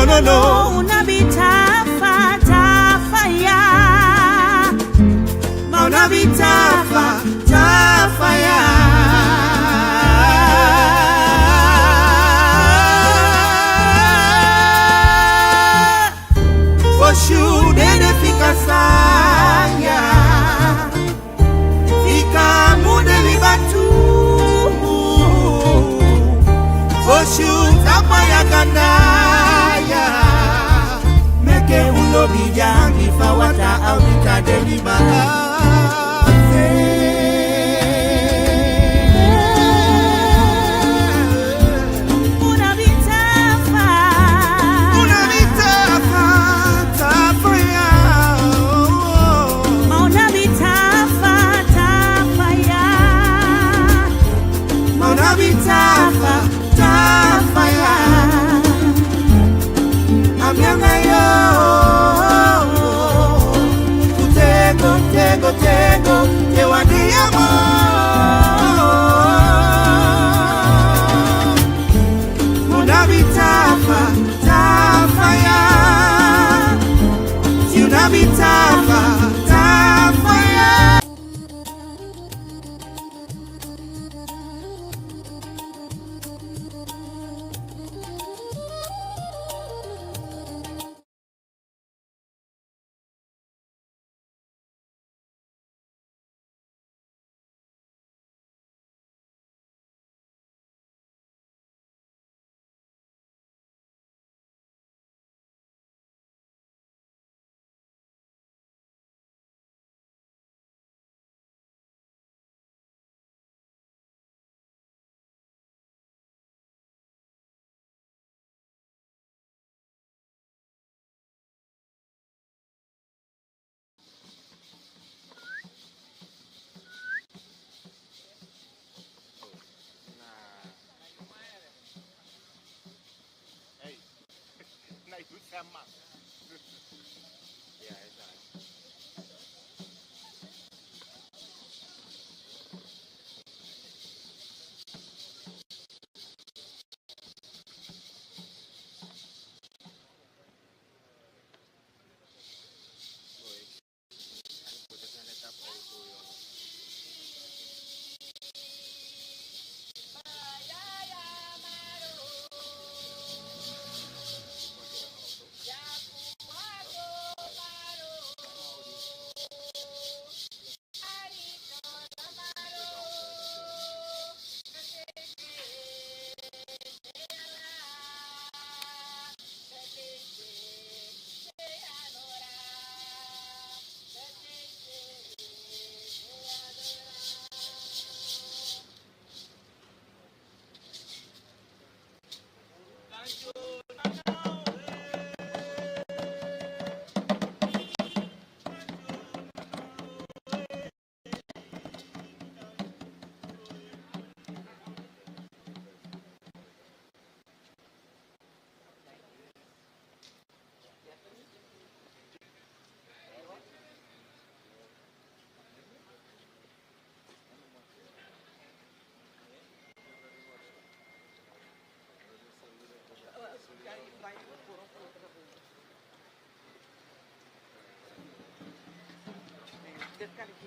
no. Unabitafa tafaya. Unabitafa tafaya. Oshudene fika saya. Fika mude libatu. Oshuta paya kandaya. Meke ulo bijangi fawata au nikadeni bahase. Unabitafa. Unabitafa tafaya. Unabitafa tafaya. Unabitafa tafaya. Amyanga yo. Tego, tego, ewadi amo. Unabitafa tafaya. Si unabitafa tafaya.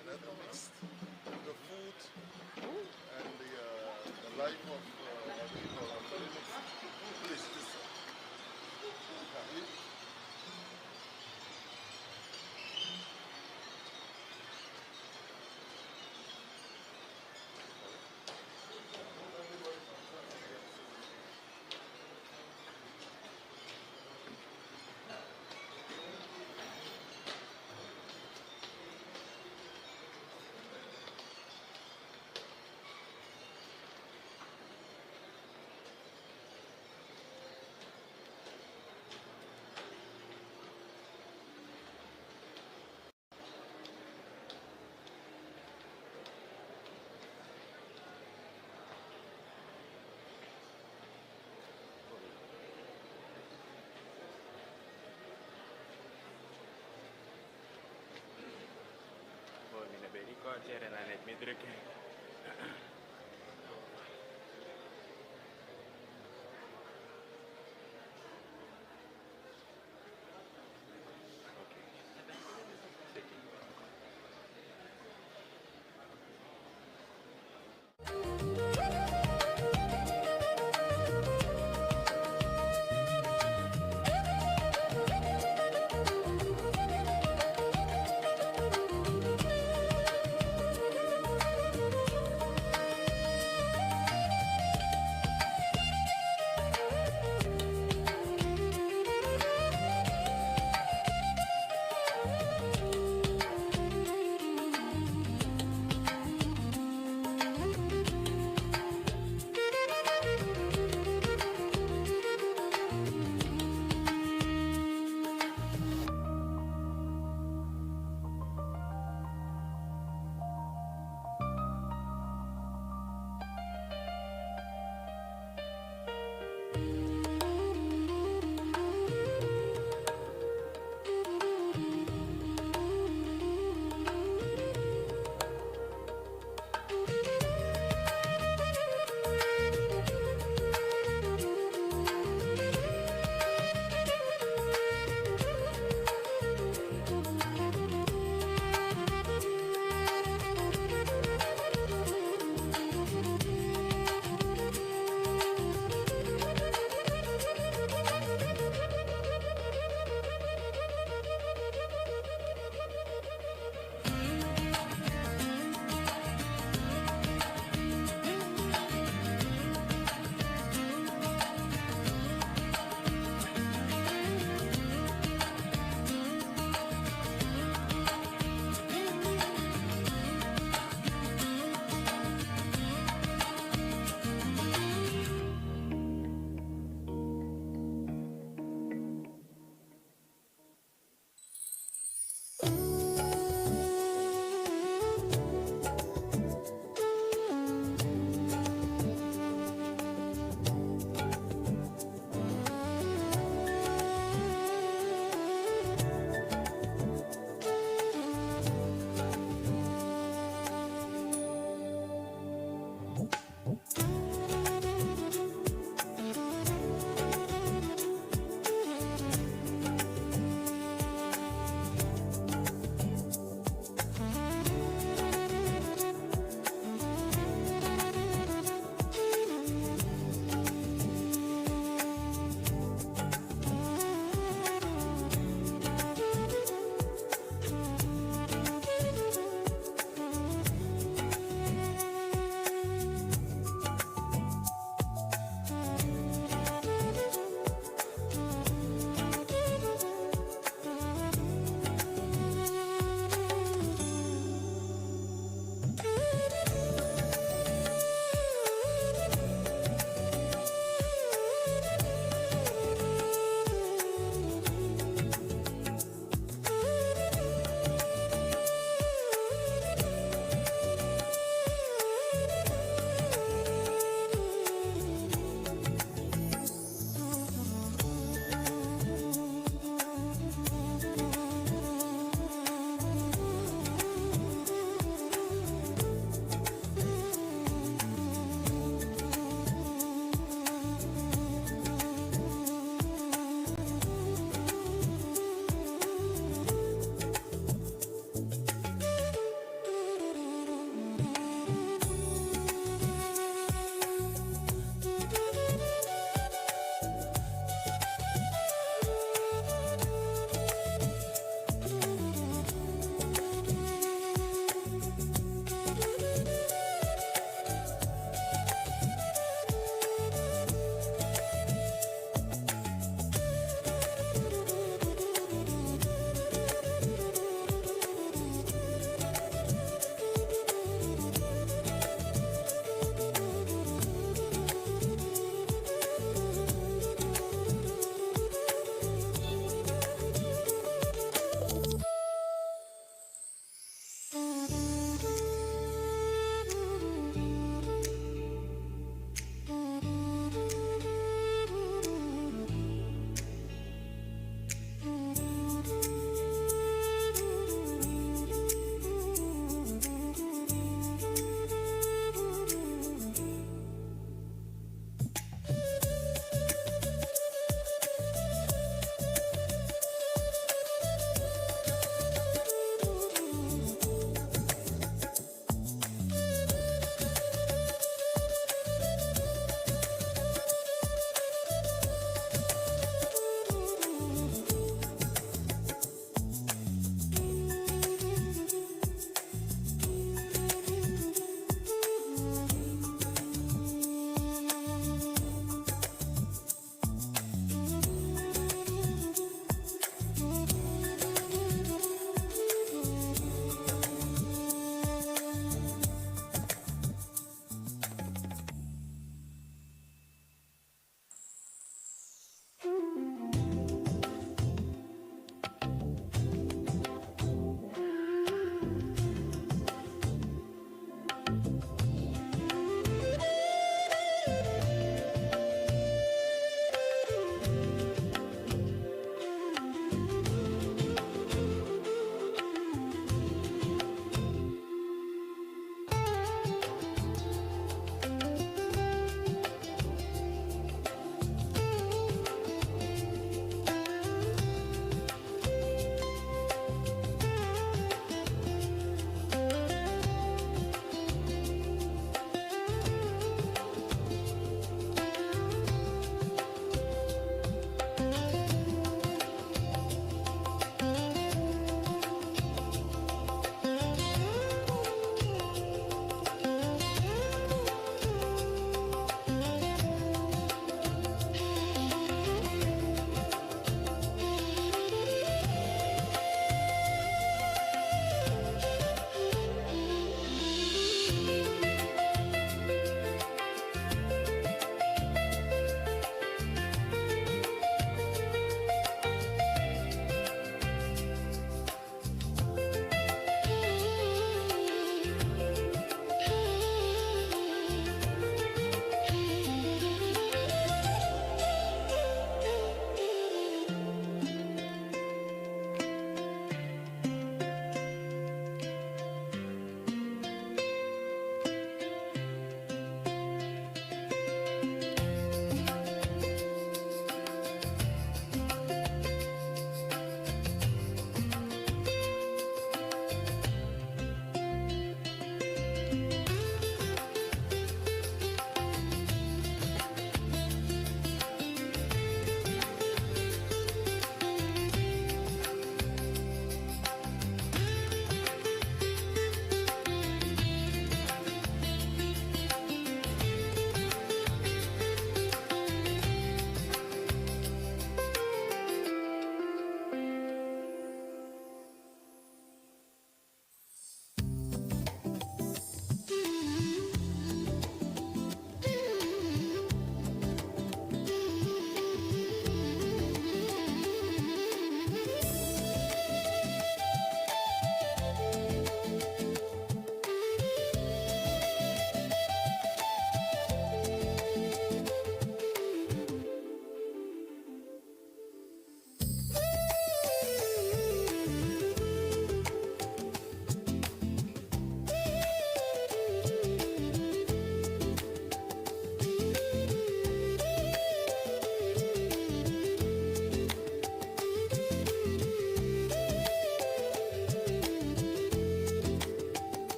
Another mixed the food and the life of please listen. C'era la net mi drukken.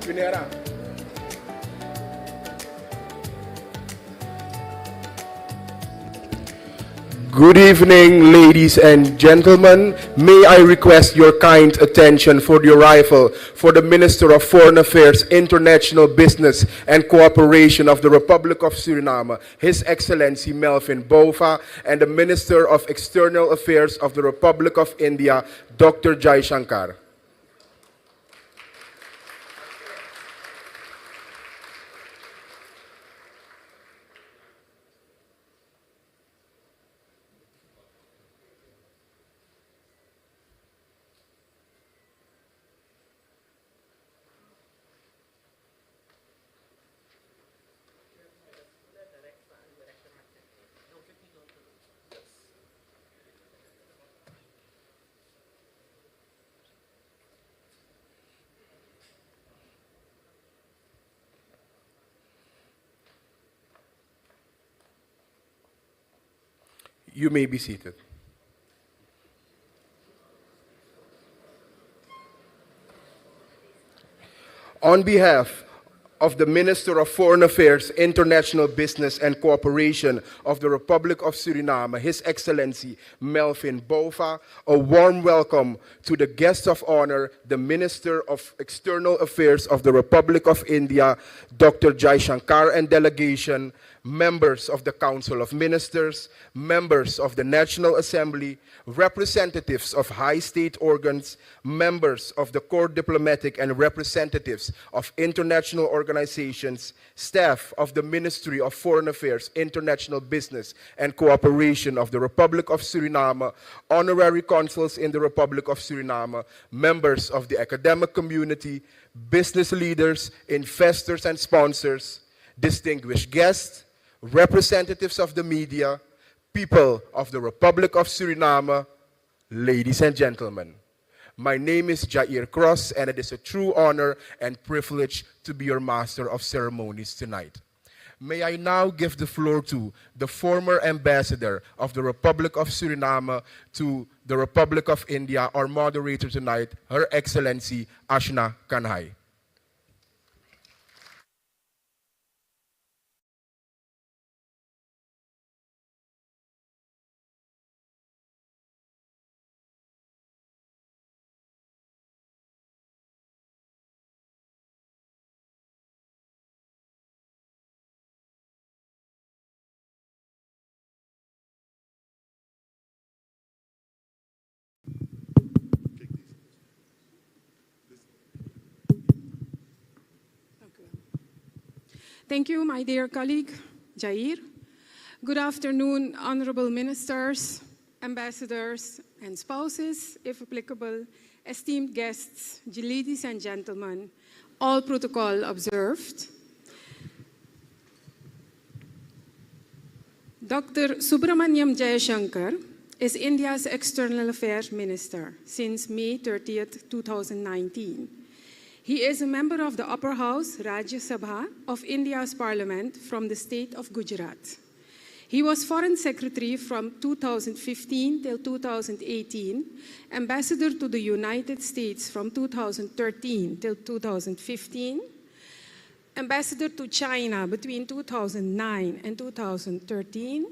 Finera. Good evening, ladies and gentlemen. May I request your kind attention for the arrival for the Minister of Foreign Affairs, International Business and Cooperation of the Republic of Suriname, His Excellency Melvin Bova, and the Minister of External Affairs of the Republic of India, Dr. Jaishankar. You may be seated. On behalf of the Minister of Foreign Affairs, International Business and Cooperation of the Republic of Suriname, His Excellency Melvin Bova, a warm welcome to the guest of honor, the Minister of External Affairs of the Republic of India, Dr. Jaishankar, and delegation, members of the Council of Ministers, members of the National Assembly, representatives of high state organs, members of the Corps Diplomatic and representatives of international organizations, staff of the Ministry of Foreign Affairs, International Business and Cooperation of the Republic of Suriname, honorary consuls in the Republic of Suriname, members of the academic community, business leaders, investors and sponsors, distinguished guests, representatives of the media, people of the Republic of Suriname, ladies and gentlemen. My name is Jair Cross, and it is a true honor and privilege to be your Master of Ceremonies tonight. May I now give the floor to the former Ambassador of the Republic of Suriname to the Republic of India, our moderator tonight, Her Excellency Ashna Kanhai. Thank you, my dear colleague, Jair. Good afternoon, honorable ministers, ambassadors, and spouses, if applicable, esteemed guests, ladies and gentlemen, all protocol observed. Dr. Subramaniam Jaishankar is India's External Affairs Minister since May 30th, 2019. He is a member of the Upper House, Rajya Sabha, of India's Parliament from the state of Gujarat. He was Foreign Secretary from 2015 till 2018, Ambassador to the United States from 2013 till 2015, Ambassador to China between 2009 and 2013,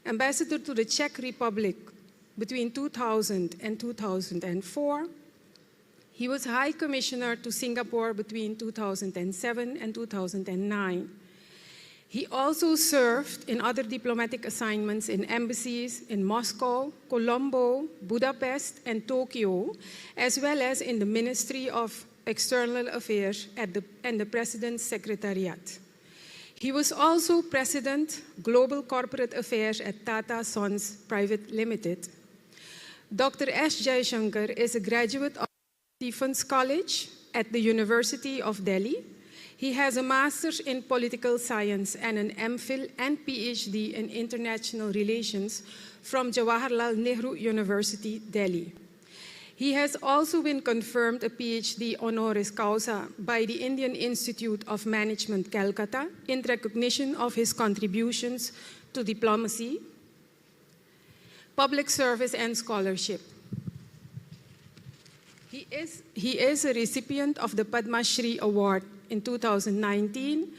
Ambassador to the Czech Republic between 2000 and 2004, he was High Commissioner to Singapore between 2007 and 2009. He also served in other diplomatic assignments in embassies in Moscow, Colombo, Budapest, and Tokyo, as well as in the Ministry of External Affairs and the President's Secretariat. He was also President, Global Corporate Affairs at Tata Sons Private Limited. Dr. S. Jaishankar is a graduate of Stephens College at the University of Delhi. He has a master's in political science and an MPhil and PhD in international relations from Jawaharlal Nehru University, Delhi. He has also been confirmed a PhD honoris causa by the Indian Institute of Management, Calcutta, in recognition of his contributions to diplomacy, public service, and scholarship. He He is a recipient of the Padma Shri Award in 2019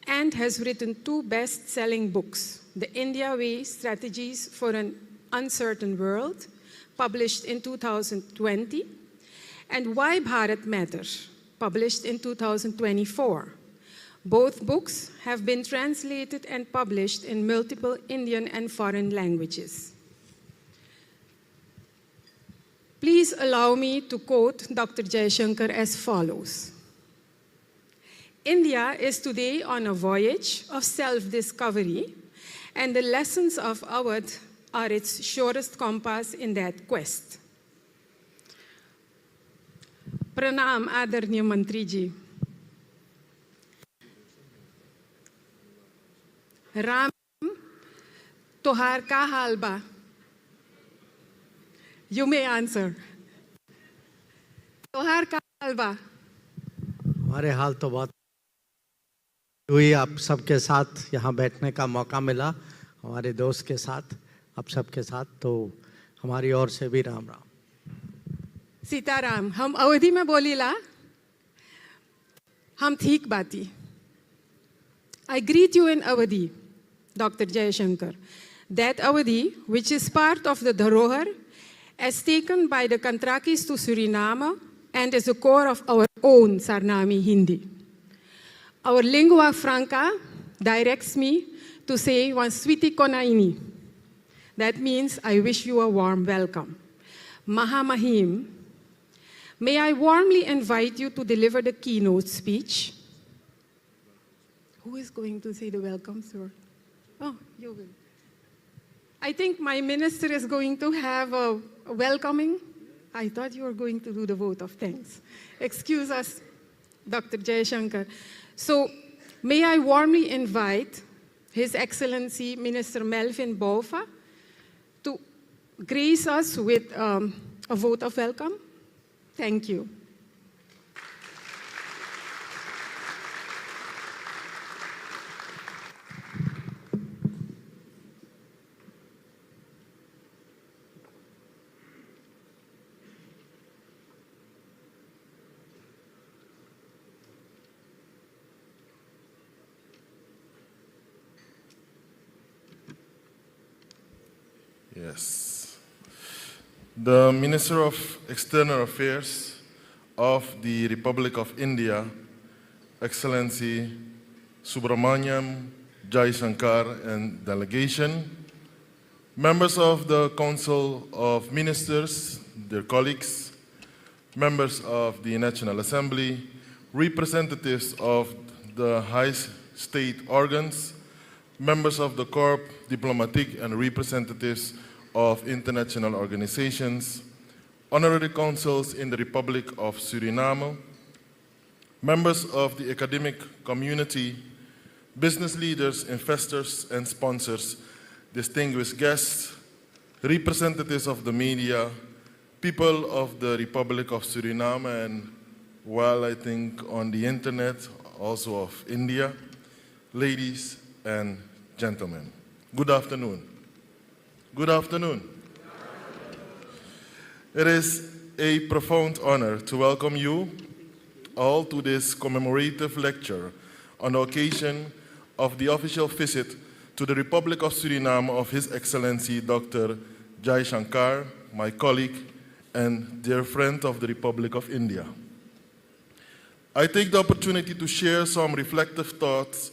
and has written 2 best-selling books, The India Way, Strategies for an Uncertain World, published in 2020, and Why Bharat Matters, published in 2024. Both books have been translated and published in multiple Indian and foreign languages. Please allow me to quote Dr. Jaishankar as follows. India is today on a voyage of self-discovery, and the lessons of Awadh are its surest compass in that quest. Pranam, Adarniya Mantri ji. Ram, Tohar ka hal ba? You may answer. Tohar ka hal ba? हमारे हाल तो बहुत हुई, आप सबके साथ यहाँ बैठने का मौका मिला, हमारे दोस्त के साथ, आप सबके साथ, तो हमारी ओर से भी राम राम। सीताराम, हम अवधि में बोलीला, हम ठीक बाती। I greet you in Awadhi, Dr. Jaishankar. That Awadhi, which is part of the Dharohar, as taken by the Kantrakis to Suriname and is the core of our own Sarnami Hindi. Our lingua franca directs me to say one switi konaini. That means I wish you a warm welcome. Mahamahim, may I warmly invite you to deliver the keynote speech. Who is going to say the welcome, sir? Oh, you will. I think my minister is going to have a welcoming. I thought you were going to do the vote of thanks. Excuse us, Dr. Jaishankar. So, may I warmly invite His Excellency Minister Melvin Bouva to grace us with a vote of welcome. Thank you. Yes. The Minister of External Affairs of the Republic of India, Excellency Subramaniam Jaishankar and delegation, members of the Council of Ministers, their colleagues, members of the National Assembly, representatives of the high state organs, members of the Corps Diplomatique and representatives of international organizations, honorary consuls in the Republic of Suriname, members of the academic community, business leaders, investors, and sponsors, distinguished guests, representatives of the media, people of the Republic of Suriname, and I think on the internet, also of India, ladies and gentlemen. Good afternoon. Good afternoon. It is a profound honor to welcome you all to this commemorative lecture on the occasion of the official visit to the Republic of Suriname of His Excellency Dr. Jaishankar, my colleague and dear friend of the Republic of India. I take the opportunity to share some reflective thoughts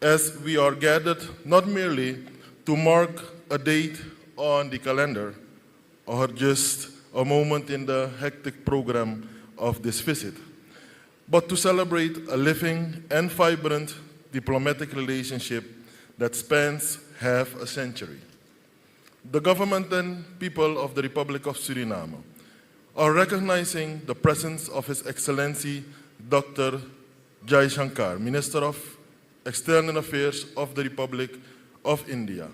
as we are gathered not merely to mark a date on the calendar or just a moment in the hectic program of this visit, but to celebrate a living and vibrant diplomatic relationship that spans half a century. The government and people of the Republic of Suriname are recognizing the presence of His Excellency Dr. Jaishankar, Minister of External Affairs of the Republic of India,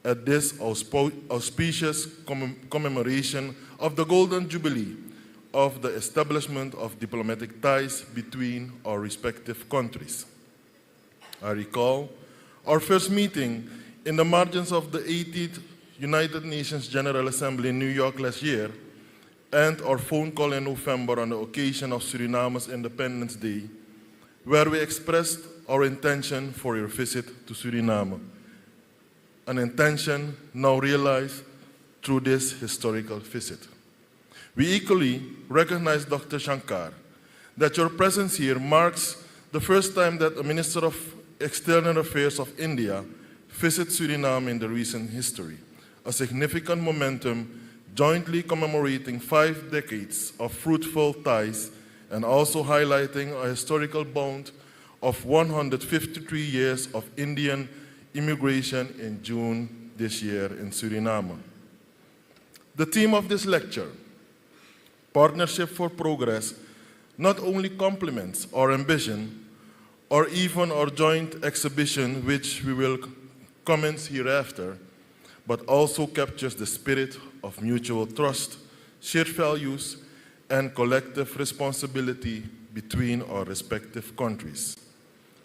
at this auspicious commemoration of the Golden Jubilee of the establishment of diplomatic ties between our respective countries. I recall our first meeting in the margins of the 80th United Nations General Assembly in New York last year and our phone call in November on the occasion of Suriname's Independence Day, where we expressed our intention for your visit to Suriname, an intention now realized through this historical visit. We equally recognize, Dr. Shankar, that your presence here marks the first time that a Minister of External Affairs of India visits Suriname in the recent history, a significant momentum jointly commemorating 5 decades of fruitful ties and also highlighting a historical bond of 153 years of Indian immigration in June this year in Suriname. The theme of this lecture, Partnership for Progress, not only complements our ambition or even our joint exhibition, which we will commence hereafter, but also captures the spirit of mutual trust, shared values, and collective responsibility between our respective countries.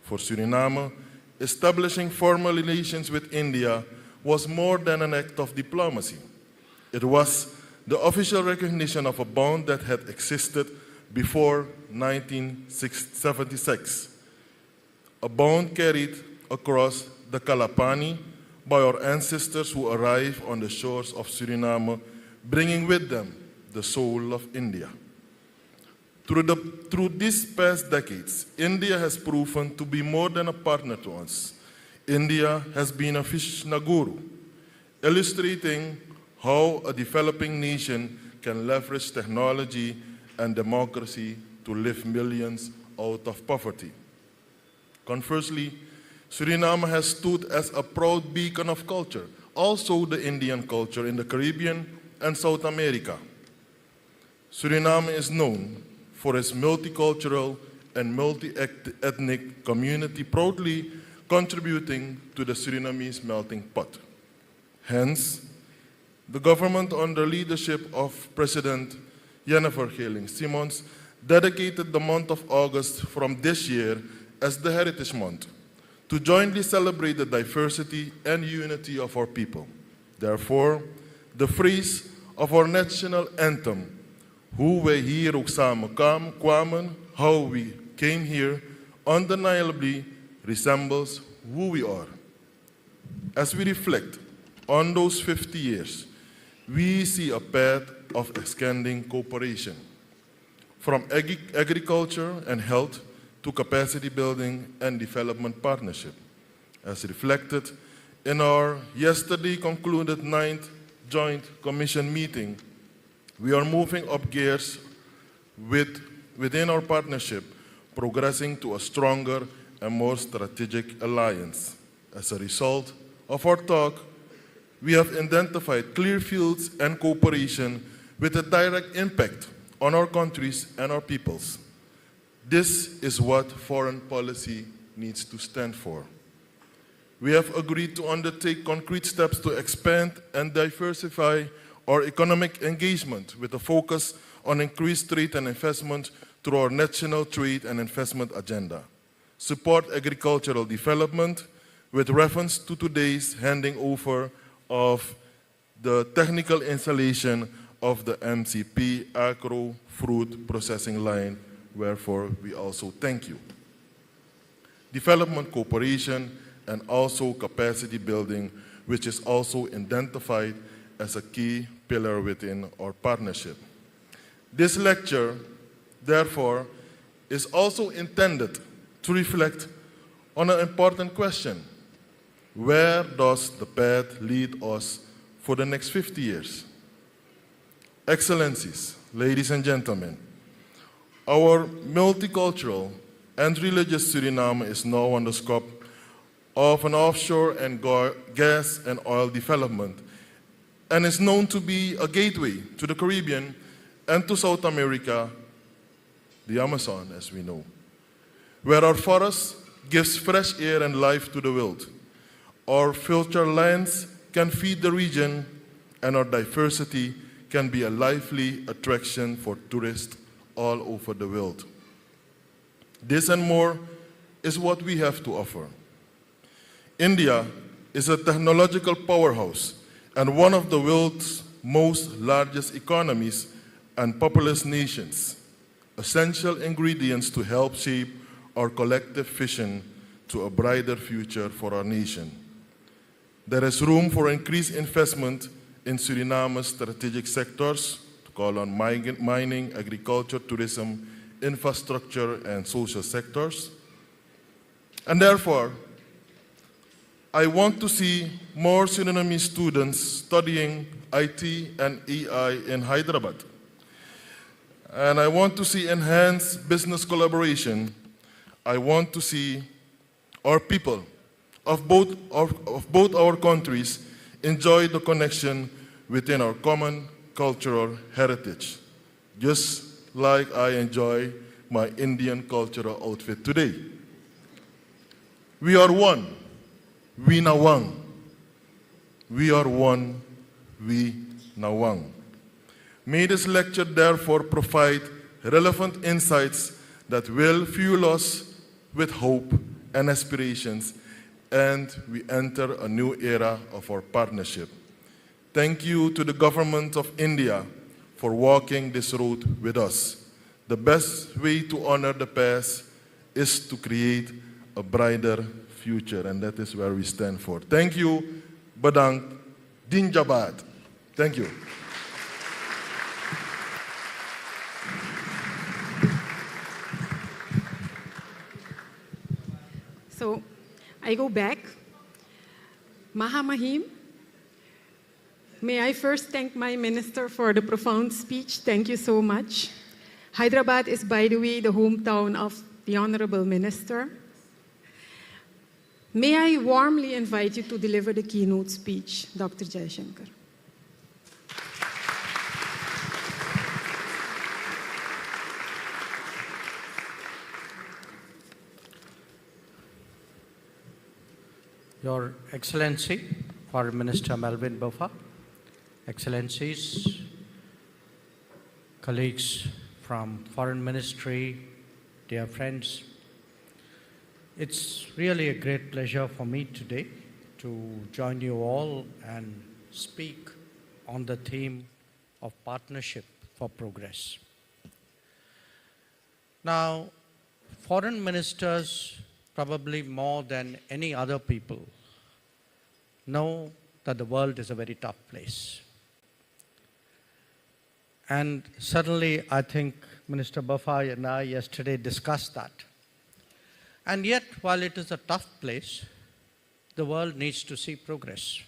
For Suriname, establishing formal relations with India was more than an act of diplomacy. It was the official recognition of a bond that had existed before 1976, a bond carried across the Kalapani by our ancestors who arrived on the shores of Suriname, bringing with them the soul of India. Through these past decades, India has proven to be more than a partner to us. India has been a Krishna guru, illustrating how a developing nation can leverage technology and democracy to lift millions out of poverty. Conversely, Suriname has stood as a proud beacon of culture, also the Indian culture in the Caribbean and South America. Suriname is known for its multicultural and multi-ethnic community, proudly contributing to the Surinamese melting pot. Hence, the government under leadership of President Jennifer Geiling-Simons dedicated the month of August from this year as the Heritage Month to jointly celebrate the diversity and unity of our people. Therefore, the phrase of our national anthem, hoe wij hier ook samen kwamen, how we came here, undeniably resembles who we are. As we reflect on those 50 years, we see a path of expanding cooperation, from agriculture and health to capacity building and development partnership. As reflected in our yesterday concluded 9th Joint Commission meeting, we are moving up gears within our partnership, progressing to a stronger and more strategic alliance. As a result of our talk, we have identified clear fields and cooperation with a direct impact on our countries and our peoples. This is what foreign policy needs to stand for. We have agreed to undertake concrete steps to expand and diversify our economic engagement with a focus on increased trade and investment through our national trade and investment agenda. Support agricultural development with reference to today's handing over of the technical installation of the MCP agro fruit processing line, wherefore we also thank you. Development cooperation and also capacity building, which is also identified as a key pillar within our partnership. This lecture, therefore, is also intended to reflect on an important question. Where does the path lead us for the next 50 years? Excellencies, ladies and gentlemen, our multicultural and religious Suriname is now on the scope of an offshore and gas and oil development and is known to be a gateway to the Caribbean and to South America, the Amazon, as we know, where our forest gives fresh air and life to the world. Our fertile lands can feed the region, and our diversity can be a lively attraction for tourists all over the world. This and more is what we have to offer. India is a technological powerhouse and one of the world's most largest economies, and populous nations, essential ingredients to help shape our collective vision to a brighter future for our nation. There is room for increased investment in Suriname's strategic sectors, to call on mining, agriculture, tourism, infrastructure, and social sectors. And therefore, I want to see more Surinamese students studying IT and AI in Hyderabad. And I want to see enhanced business collaboration. I want to see our people of both our countries enjoy the connection within our common cultural heritage, just like I enjoy my Indian cultural outfit today. We are one, we nawang. We are one, we nawang. May this lecture therefore provide relevant insights that will fuel us with hope and aspirations, and we enter a new era of our partnership. Thank you to the government of India for walking this road with us. The best way to honor the past is to create a brighter future, and that is where we stand for. Thank you, Bedankt, Dinjabad. Thank you. So I go back. Mahamahim. May I first thank my minister for the profound speech. Thank you so much. Hyderabad is, by the way, the hometown of the Honorable Minister. May I warmly invite you to deliver the keynote speech, Dr. Jaishankar. Your Excellency, Foreign Minister Melvin Boffa, Excellencies, colleagues from Foreign Ministry, dear friends, it's really a great pleasure for me today to join you all and speak on the theme of partnership for progress. Now, foreign ministers, probably more than any other people, know that the world is a very tough place. And certainly, I think Minister Boffa and I yesterday discussed that. And yet, while it is a tough place, the world needs to see progress.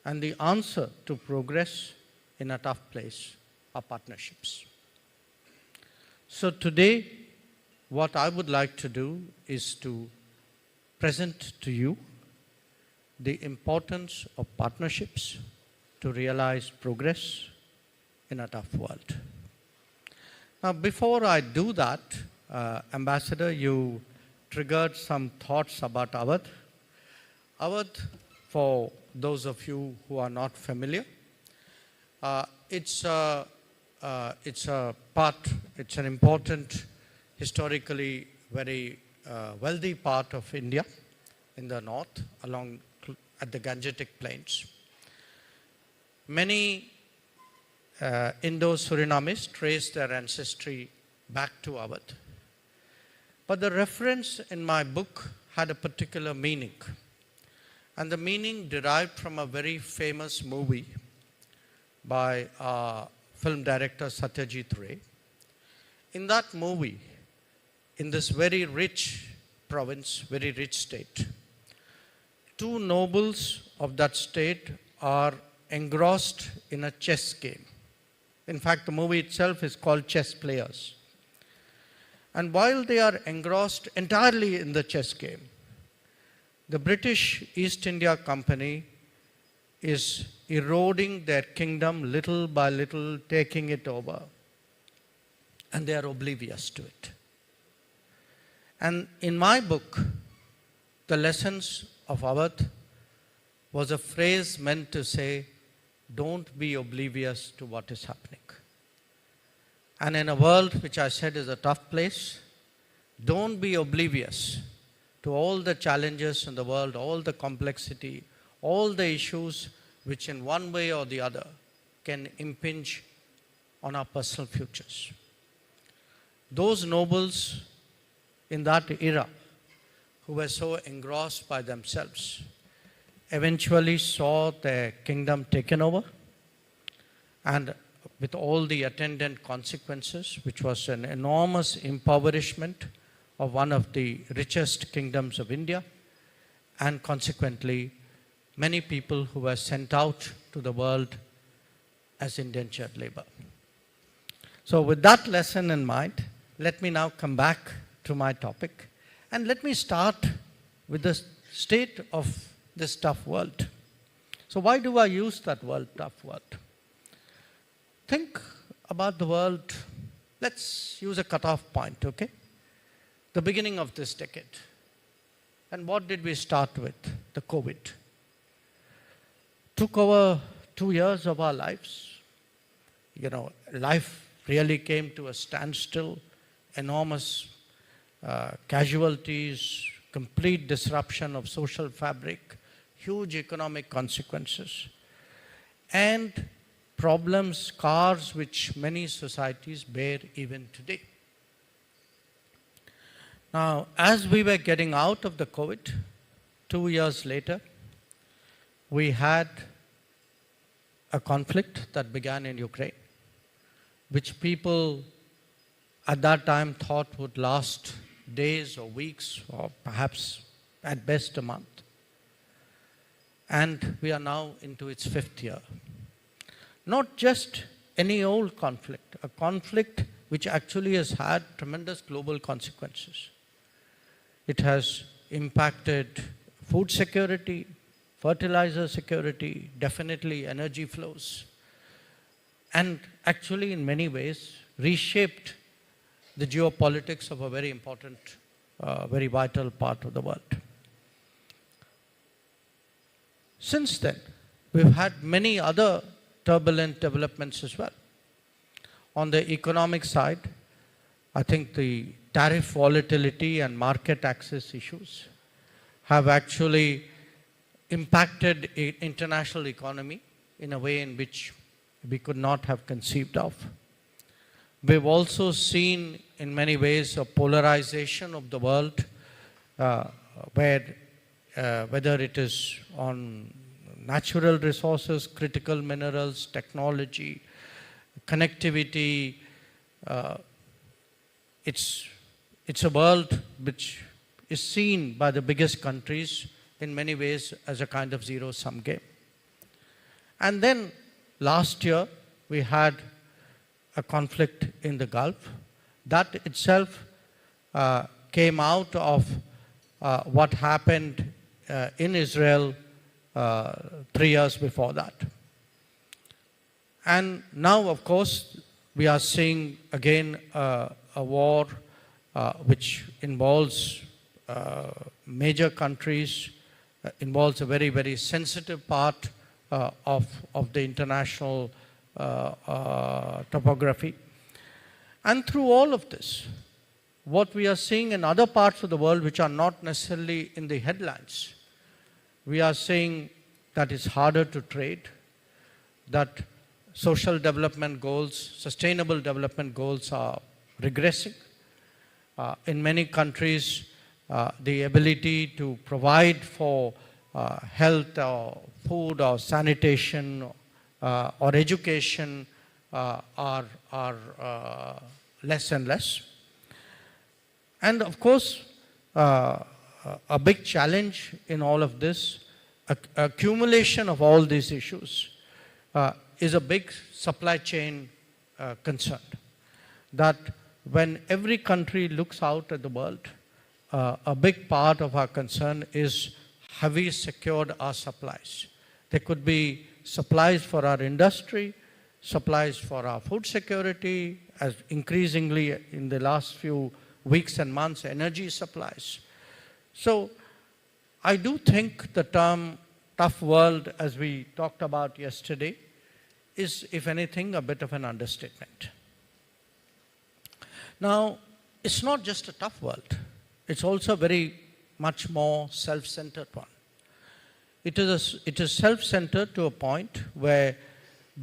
And the answer to progress in a tough place are partnerships. So today, what I would like to do is to present to you the importance of partnerships to realize progress in a tough world. Now, before I do that, Ambassador, you triggered some thoughts about Awadh. Awadh, for those of you who are not familiar, it's an important, historically very wealthy part of India in the north, along at the Gangetic Plains. Many Indo-Surinamese trace their ancestry back to Awadh. But the reference in my book had a particular meaning. And the meaning derived from a very famous movie by film director Satyajit Ray. In that movie, in this very rich province, very rich state, two nobles of that state are engrossed in a chess game. In fact, the movie itself is called Chess Players. And while they are engrossed entirely in the chess game, the British East India Company is eroding their kingdom little by little, taking it over. And they are oblivious to it. And in my book, The Lessons of Awadh was a phrase meant to say, don't be oblivious to what is happening. And in a world which I said is a tough place, don't be oblivious to all the challenges in the world, all the complexity, all the issues which in one way or the other can impinge on our personal futures. Those nobles in that era who were so engrossed by themselves eventually saw their kingdom taken over, and with all the attendant consequences, which was an enormous impoverishment of one of the richest kingdoms of India, and consequently many people who were sent out to the world as indentured labor. So with that lesson in mind, let me now come back to my topic, and let me start with the state of this tough world. So why do I use that word, tough world? Think about the world. Let's use a cutoff point, okay? The beginning of this decade. And what did we start with? The COVID. Took over 2 years of our lives. Life really came to a standstill. Enormous casualties, complete disruption of social fabric, huge economic consequences, and problems, scars which many societies bear even today. Now, as we were getting out of the COVID, 2 years later, we had a conflict that began in Ukraine, which people at that time thought would last days or weeks or perhaps at best a month. And we are now into its 5th year. Not just any old conflict, a conflict which actually has had tremendous global consequences. It has impacted food security, fertilizer security, definitely energy flows, and actually in many ways reshaped the geopolitics of a very important, very vital part of the world. Since then, we've had many other turbulent developments as well. On the economic side, I think the tariff volatility and market access issues have actually impacted the international economy in a way in which we could not have conceived of. We've also seen in many ways a polarization of the world where whether it is on natural resources, critical minerals, technology, connectivity, it's a world which is seen by the biggest countries in many ways as a kind of zero-sum game. And then last year we had a conflict in the Gulf. That itself came out of what happened in Israel 3 years before that. And now, of course, we are seeing again a war which involves major countries, involves a very, very sensitive part of the international topography. And through all of this, what we are seeing in other parts of the world which are not necessarily in the headlines, we are seeing that it's harder to trade, that social development goals, sustainable development goals are regressing. In many countries, the ability to provide for health or food or sanitation or education are less and less. And of course, a big challenge in all of this, accumulation of all these issues, is a big supply chain concern. That when every country looks out at the world, a big part of our concern is, have we secured our supplies? There could be supplies for our industry, supplies for our food security, as increasingly in the last few weeks and months, energy supplies. So I do think the term tough world, as we talked about yesterday, is, if anything, a bit of an understatement. Now, it's not just a tough world. It's also a very much more self-centered one. It is self-centered to a point where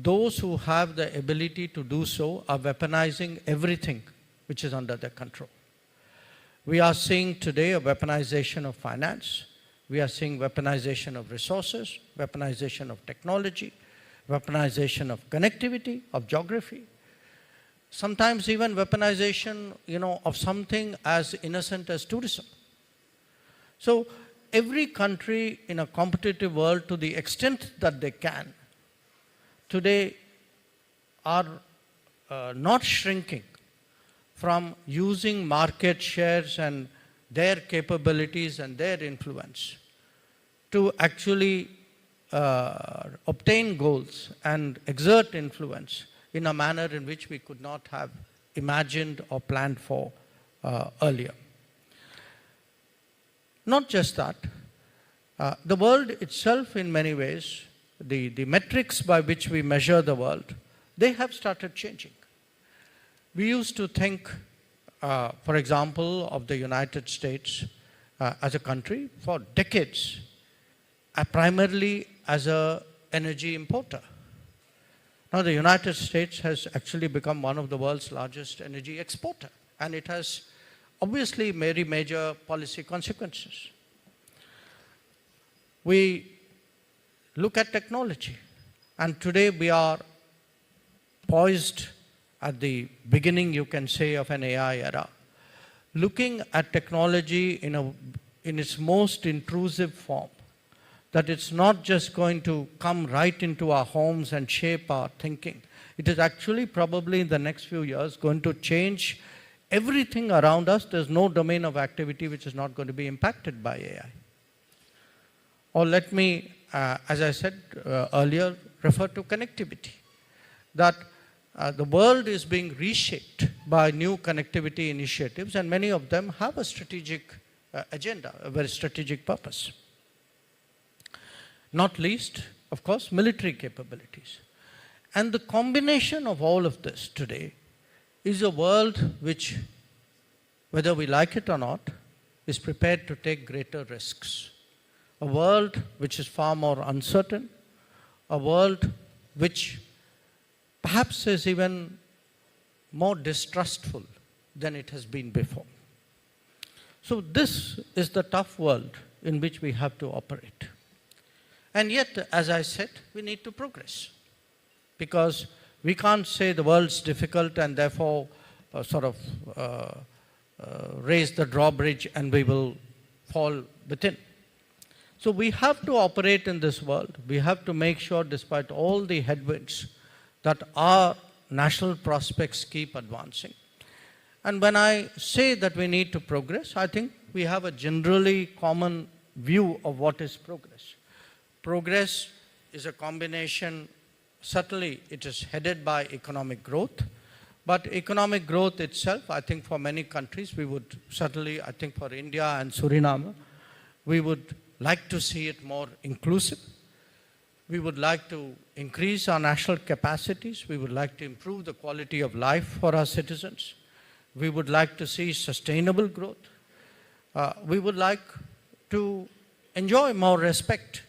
those who have the ability to do so are weaponizing everything which is under their control. We are seeing today a weaponization of finance. We are seeing weaponization of resources, weaponization of technology, weaponization of connectivity, of geography. Sometimes even weaponization, of something as innocent as tourism. So every country in a competitive world, to the extent that they can, today are not shrinking from using market shares and their capabilities and their influence to actually obtain goals and exert influence in a manner in which we could not have imagined or planned for earlier. Not just that, the world itself in many ways, the metrics by which we measure the world, they have started changing. We used to think, for example, of the United States as a country for decades, primarily as an energy importer. Now the United States has actually become one of the world's largest energy exporter, and it has obviously very major policy consequences. We look at technology, and today we are poised at the beginning, you can say, of an AI era, looking at technology in its most intrusive form, that it's not just going to come right into our homes and shape our thinking. It is actually probably in the next few years going to change everything around us. There's no domain of activity which is not going to be impacted by AI. Or let me, as I said earlier, refer to connectivity. That the world is being reshaped by new connectivity initiatives, and many of them have a strategic agenda, a very strategic purpose. Not least, of course, military capabilities. And the combination of all of this today is a world which, whether we like it or not, is prepared to take greater risks. A world which is far more uncertain, a world which perhaps is even more distrustful than it has been before. So this is the tough world in which we have to operate. And yet, as I said, we need to progress, because we can't say the world's difficult and therefore raise the drawbridge and we will fall within. So we have to operate in this world. We have to make sure, despite all the headwinds, that our national prospects keep advancing. And when I say that we need to progress, I think we have a generally common view of what is progress. Progress is a combination, certainly it is headed by economic growth, but economic growth itself, I think for many countries, we would certainly, I think for India and Suriname, we would like to see it more inclusive. We would like to increase our national capacities. We would like to improve the quality of life for our citizens. We would like to see sustainable growth. We would like to enjoy more respect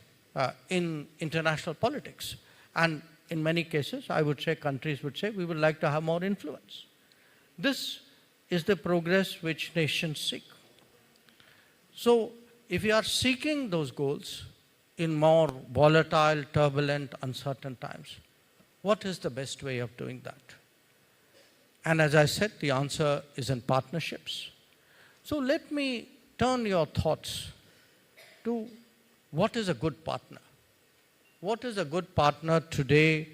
in international politics. And in many cases, I would say, countries would say, we would like to have more influence. This is the progress which nations seek. So if you are seeking those goals in more volatile, turbulent, uncertain times, what is the best way of doing that? And as I said, the answer is in partnerships. So let me turn your thoughts to what is a good partner? What is a good partner today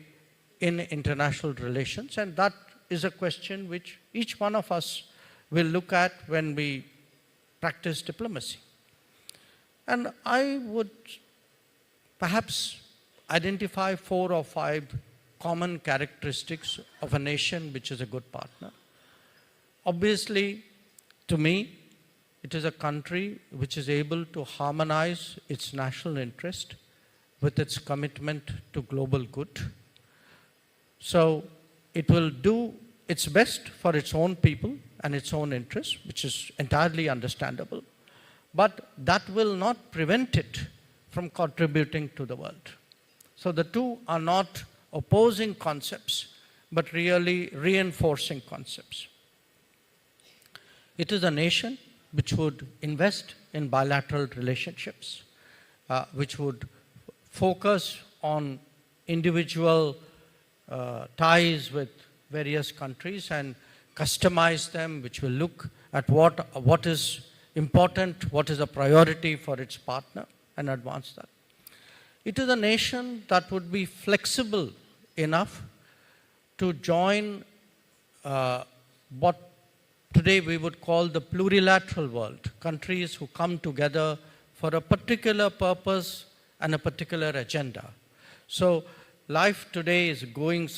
in international relations? And that is a question which each one of us will look at when we practice diplomacy. And I would perhaps identify 4 or 5 common characteristics of a nation which is a good partner. Obviously, to me, it is a country which is able to harmonize its national interest with its commitment to global good. So it will do its best for its own people and its own interests, which is entirely understandable. But that will not prevent it from contributing to the world. So the two are not opposing concepts, but really reinforcing concepts. It is a nation which would invest in bilateral relationships, which would focus on individual ties with various countries and customize them, which will look at what is important, what is a priority for its partner, and advance that. It is a nation that would be flexible enough to join what today we would call the plurilateral world, countries who come together for a particular purpose and a particular agenda. So life today is going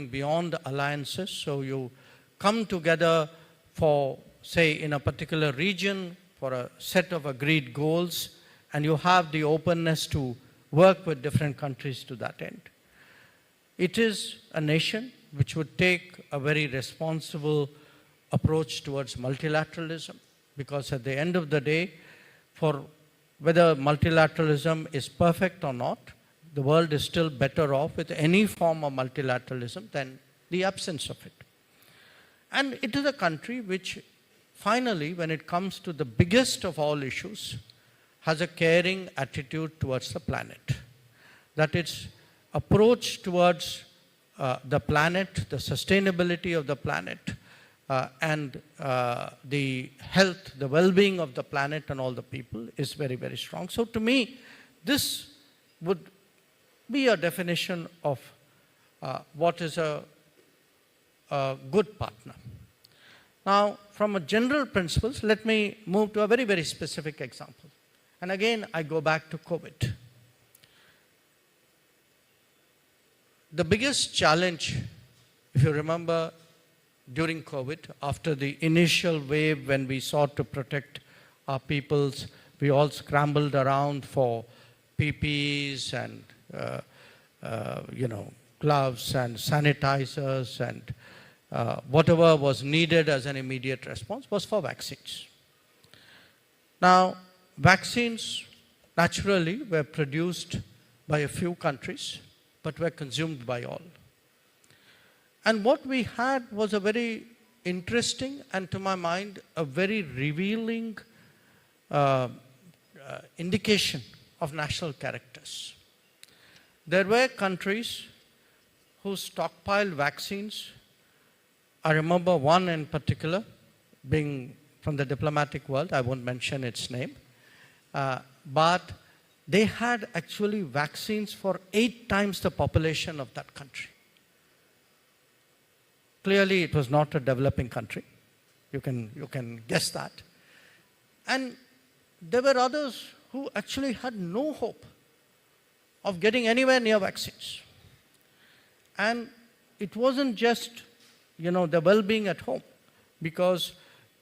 beyond alliances. So you come together for, say, in a particular region for a set of agreed goals, and you have the openness to work with different countries to that end. It is a nation which would take a very responsible approach towards multilateralism, because at the end of the day, for whether multilateralism is perfect or not, the world is still better off with any form of multilateralism than the absence of it. And it is a country which finally, when it comes to the biggest of all issues, has a caring attitude towards the planet. That its approach towards the planet, the sustainability of the planet, and the health, the well-being of the planet and all the people is very, very strong. So to me, this would be a definition of what is a good partner. Now, from a general principles, let me move to a very, very specific example. And again, I go back to COVID. The biggest challenge, if you remember, during COVID, after the initial wave when we sought to protect our peoples, we all scrambled around for PPEs and gloves and sanitizers and whatever was needed as an immediate response was for vaccines. Now, vaccines naturally were produced by a few countries, but were consumed by all. And what we had was a very interesting and, to my mind, a very revealing indication of national characters. There were countries who stockpiled vaccines. I remember one in particular, being from the diplomatic world, I won't mention its name, but they had actually vaccines for 8 times the population of that country. Clearly, it was not a developing country. You can guess that. And there were others who actually had no hope of getting anywhere near vaccines. And it wasn't just, the well-being at home, because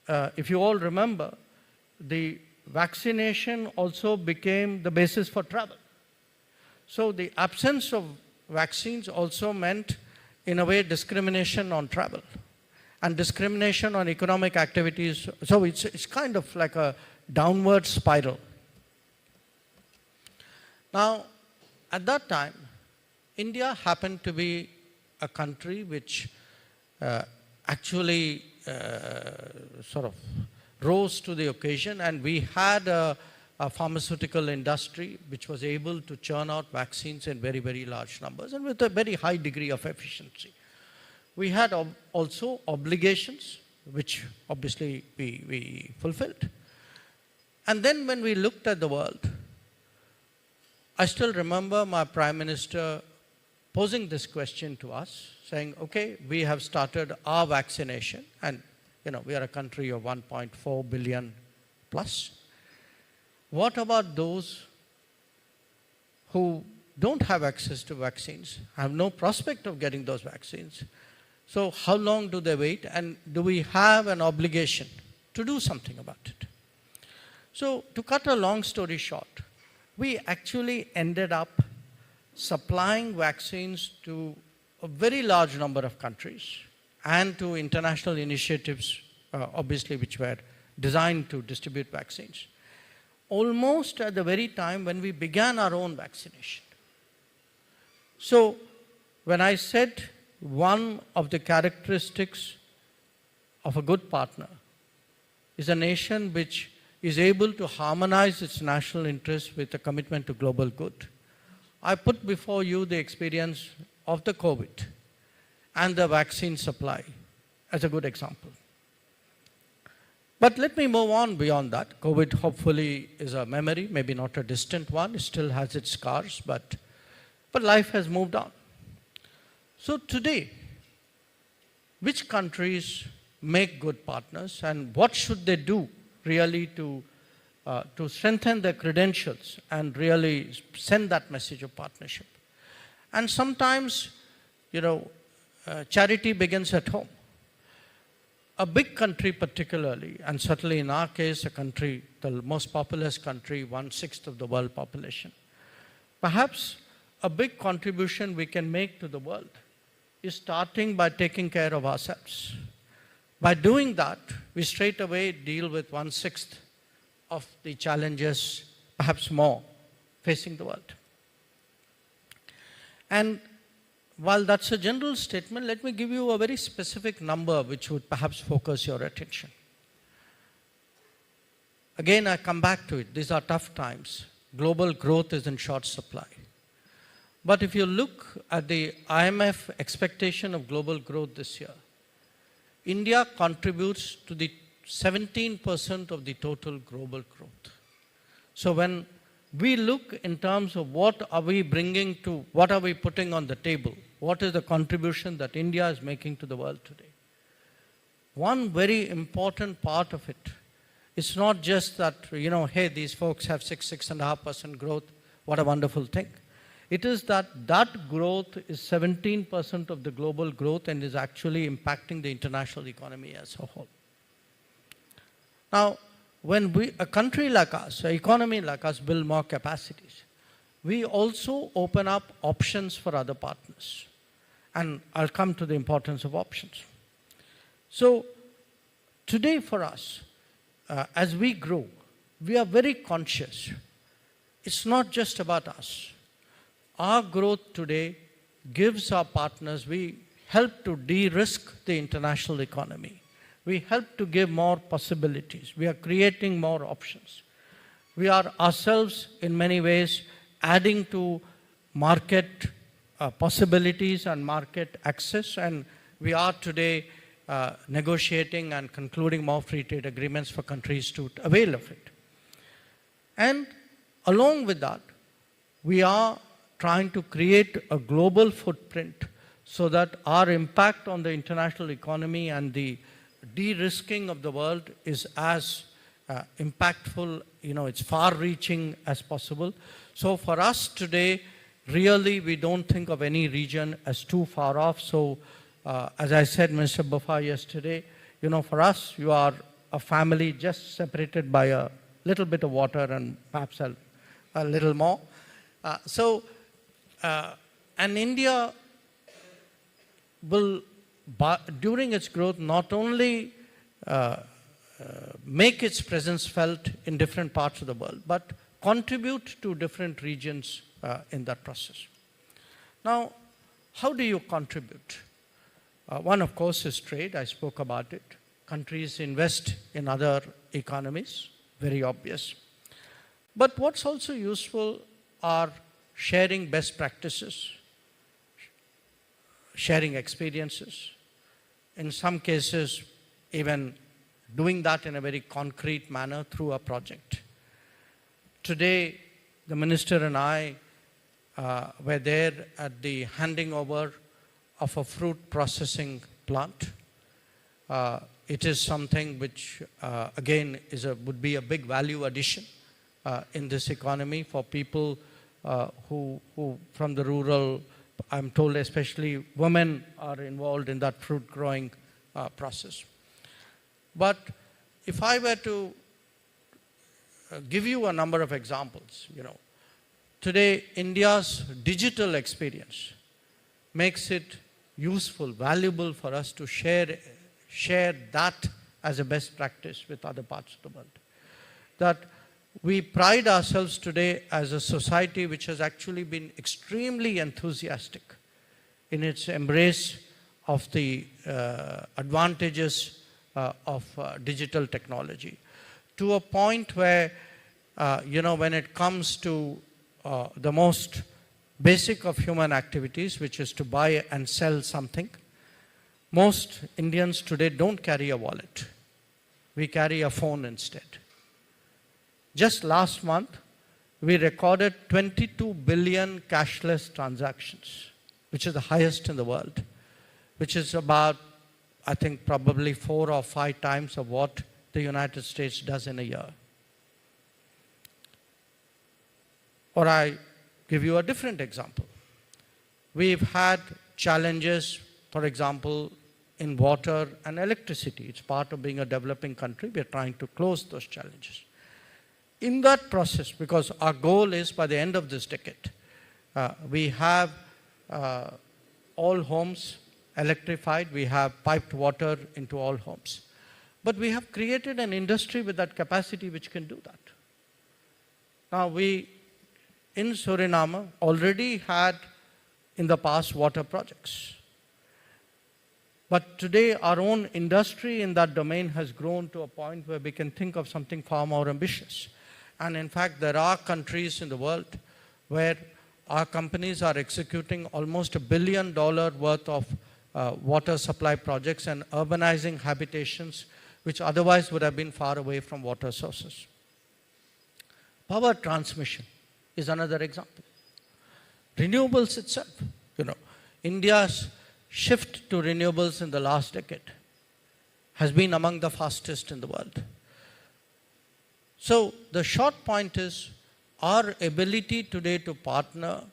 if you all remember, the vaccination also became the basis for travel. So the absence of vaccines also meant, in a way, discrimination on travel and discrimination on economic activities. So it's kind of like a downward spiral. Now, at that time, India happened to be a country which actually sort of rose to the occasion, and we had a pharmaceutical industry which was able to churn out vaccines in very, very large numbers and with a very high degree of efficiency. We had also obligations, which obviously we fulfilled. And then when we looked at the world, I still remember my Prime Minister posing this question to us, saying, okay, we have started our vaccination, and we are a country of 1.4 billion plus. What about those who don't have access to vaccines, have no prospect of getting those vaccines? So how long do they wait, and do we have an obligation to do something about it? So to cut a long story short, we actually ended up supplying vaccines to a very large number of countries and to international initiatives, obviously, which were designed to distribute vaccines, almost at the very time when we began our own vaccination. So when I said one of the characteristics of a good partner is a nation which is able to harmonize its national interests with a commitment to global good, I put before you the experience of the COVID and the vaccine supply as a good example. But let me move on beyond that. COVID hopefully is a memory, maybe not a distant one. It still has its scars, but life has moved on. So today, which countries make good partners, and what should they do really to strengthen their credentials and really send that message of partnership? And sometimes, charity begins at home. A big country particularly, and certainly in our case, a country, the most populous country, 1/6 of the world population, perhaps a big contribution we can make to the world is starting by taking care of ourselves. By doing that, we straight away deal with 1/6 of the challenges, perhaps more, facing the world. And while that's a general statement, let me give you a very specific number which would perhaps focus your attention. Again, I come back to it. These are tough times. Global growth is in short supply. But if you look at the IMF expectation of global growth this year, India contributes to the 17% of the total global growth. So when we look in terms of what are we bringing to, what are we putting on the table, what is the contribution that India is making to the world today? One very important part of it is not just that, hey, these folks have 6.5% growth, what a wonderful thing. It is that that growth is 17% of the global growth and is actually impacting the international economy as a whole. Now, when a country like us, an economy like us build more capacities, we also open up options for other partners. And I'll come to the importance of options. So today for us, as we grow, we are very conscious. It's not just about us. Our growth today gives our partners, we help to de-risk the international economy. We help to give more possibilities. We are creating more options. We are ourselves, in many ways, adding to market possibilities and market access, and we are today negotiating and concluding more free trade agreements for countries to avail of it. And along with that, we are trying to create a global footprint so that our impact on the international economy and the de-risking of the world is as impactful, it's far-reaching as possible. So for us today, really, we don't think of any region as too far off. So as I said, Mr. Buffar yesterday, for us, you are a family just separated by a little bit of water and perhaps a little more. And India will, during its growth, not only make its presence felt in different parts of the world, but contribute to different regions in that process. Now, how do you contribute? One, of course, is trade. I spoke about it. Countries invest in other economies, very obvious. But what's also useful are sharing best practices, sharing experiences, in some cases even doing that in a very concrete manner through a project. Today, the minister and I were there at the handing over of a fruit processing plant. It is something which, again, would be a big value addition in this economy for people who from the rural, I'm told especially women are involved in that fruit growing process. But if I were to give you a number of examples, today India's digital experience makes it useful, valuable for us to share that as a best practice with other parts of the world. That we pride ourselves today as a society which has actually been extremely enthusiastic in its embrace of the advantages of digital technology, to a point where, when it comes to the most basic of human activities, which is to buy and sell something, most Indians today don't carry a wallet. We carry a phone instead. Just last month, we recorded 22 billion cashless transactions, which is the highest in the world, which is about, I think, probably 4 or 5 times of what the United States does in a year. Or I give you a different example. We've had challenges, for example, in water and electricity. It's part of being a developing country. We're trying to close those challenges. In that process, because our goal is by the end of this decade, we have all homes electrified, we have piped water into all homes. But we have created an industry with that capacity which can do that. Now we, in Suriname, already had in the past water projects. But today our own industry in that domain has grown to a point where we can think of something far more ambitious. And in fact, there are countries in the world where our companies are executing almost $1 billion worth of water supply projects and urbanizing habitations which otherwise would have been far away from water sources. Power transmission is another example. Renewables itself, India's shift to renewables in the last decade has been among the fastest in the world. So the short point is, our ability today to partner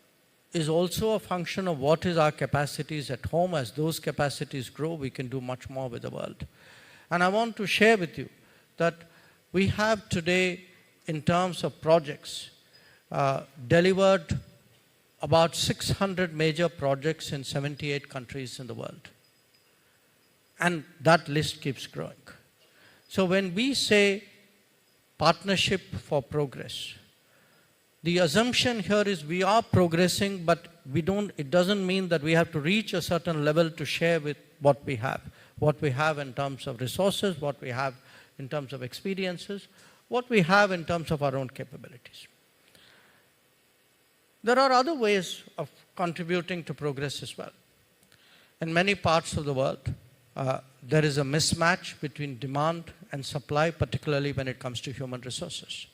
is also a function of what is our capacities at home. As those capacities grow, we can do much more with the world. And I want to share with you that we have today, in terms of projects, delivered about 600 major projects in 78 countries in the world. And that list keeps growing. So when we say partnership for progress, the assumption here is we are progressing, but it doesn't mean that we have to reach a certain level to share with what we have in terms of resources, what we have in terms of experiences, what we have in terms of our own capabilities. There are other ways of contributing to progress as well. In many parts of the world, there is a mismatch between demand and supply, particularly when it comes to human resources.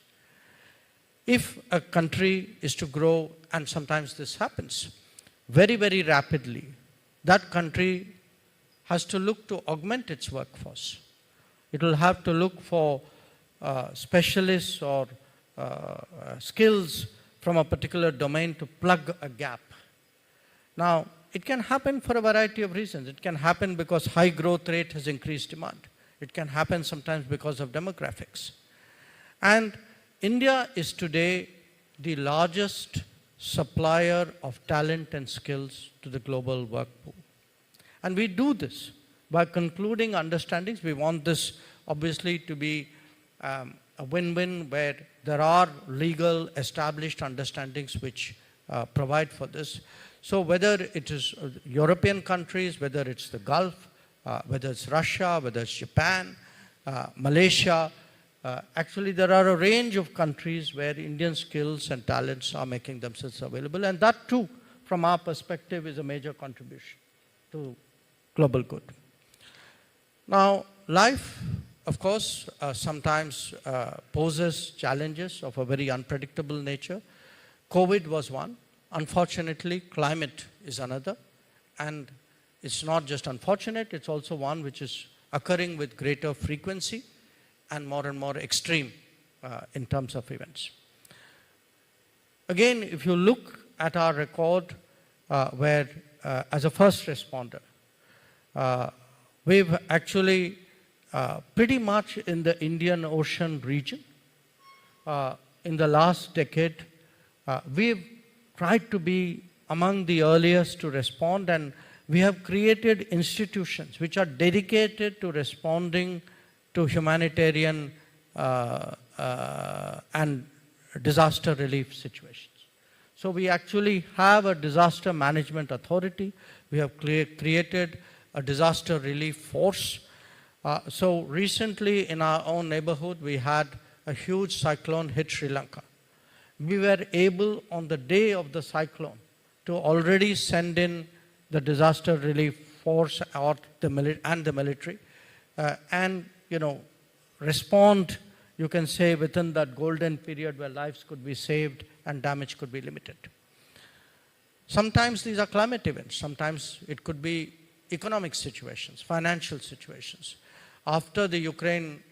If a country is to grow, and sometimes this happens, very, very rapidly, that country has to look to augment its workforce. It will have to look for specialists or skills from a particular domain to plug a gap. Now, it can happen for a variety of reasons. It can happen because high growth rate has increased demand. It can happen sometimes because of demographics. And India is today the largest supplier of talent and skills to the global work pool. And we do this by concluding understandings. We want this obviously to be a win-win where there are legal established understandings which provide for this. So whether it is European countries, whether it's the Gulf, whether it's Russia, whether it's Japan, Malaysia, actually there are a range of countries where Indian skills and talents are making themselves available, and that too, from our perspective, is a major contribution to global good. Now, life, of course, sometimes poses challenges of a very unpredictable nature. COVID was one. Unfortunately, climate is another. And it's not just unfortunate, it's also one which is occurring with greater frequency and more extreme in terms of events. Again, if you look at our record where, as a first responder, we've actually pretty much in the Indian Ocean region, in the last decade, we've tried to be among the earliest to respond, and we have created institutions which are dedicated to responding to humanitarian and disaster relief situations. So we actually have a disaster management authority. We have created a disaster relief force. So recently in our own neighborhood, we had a huge cyclone hit Sri Lanka. We were able on the day of the cyclone to already send in the disaster relief force or the military and respond, you can say, within that golden period where lives could be saved and damage could be limited. Sometimes these are climate events. Sometimes it could be economic situations, financial situations. After the Ukraine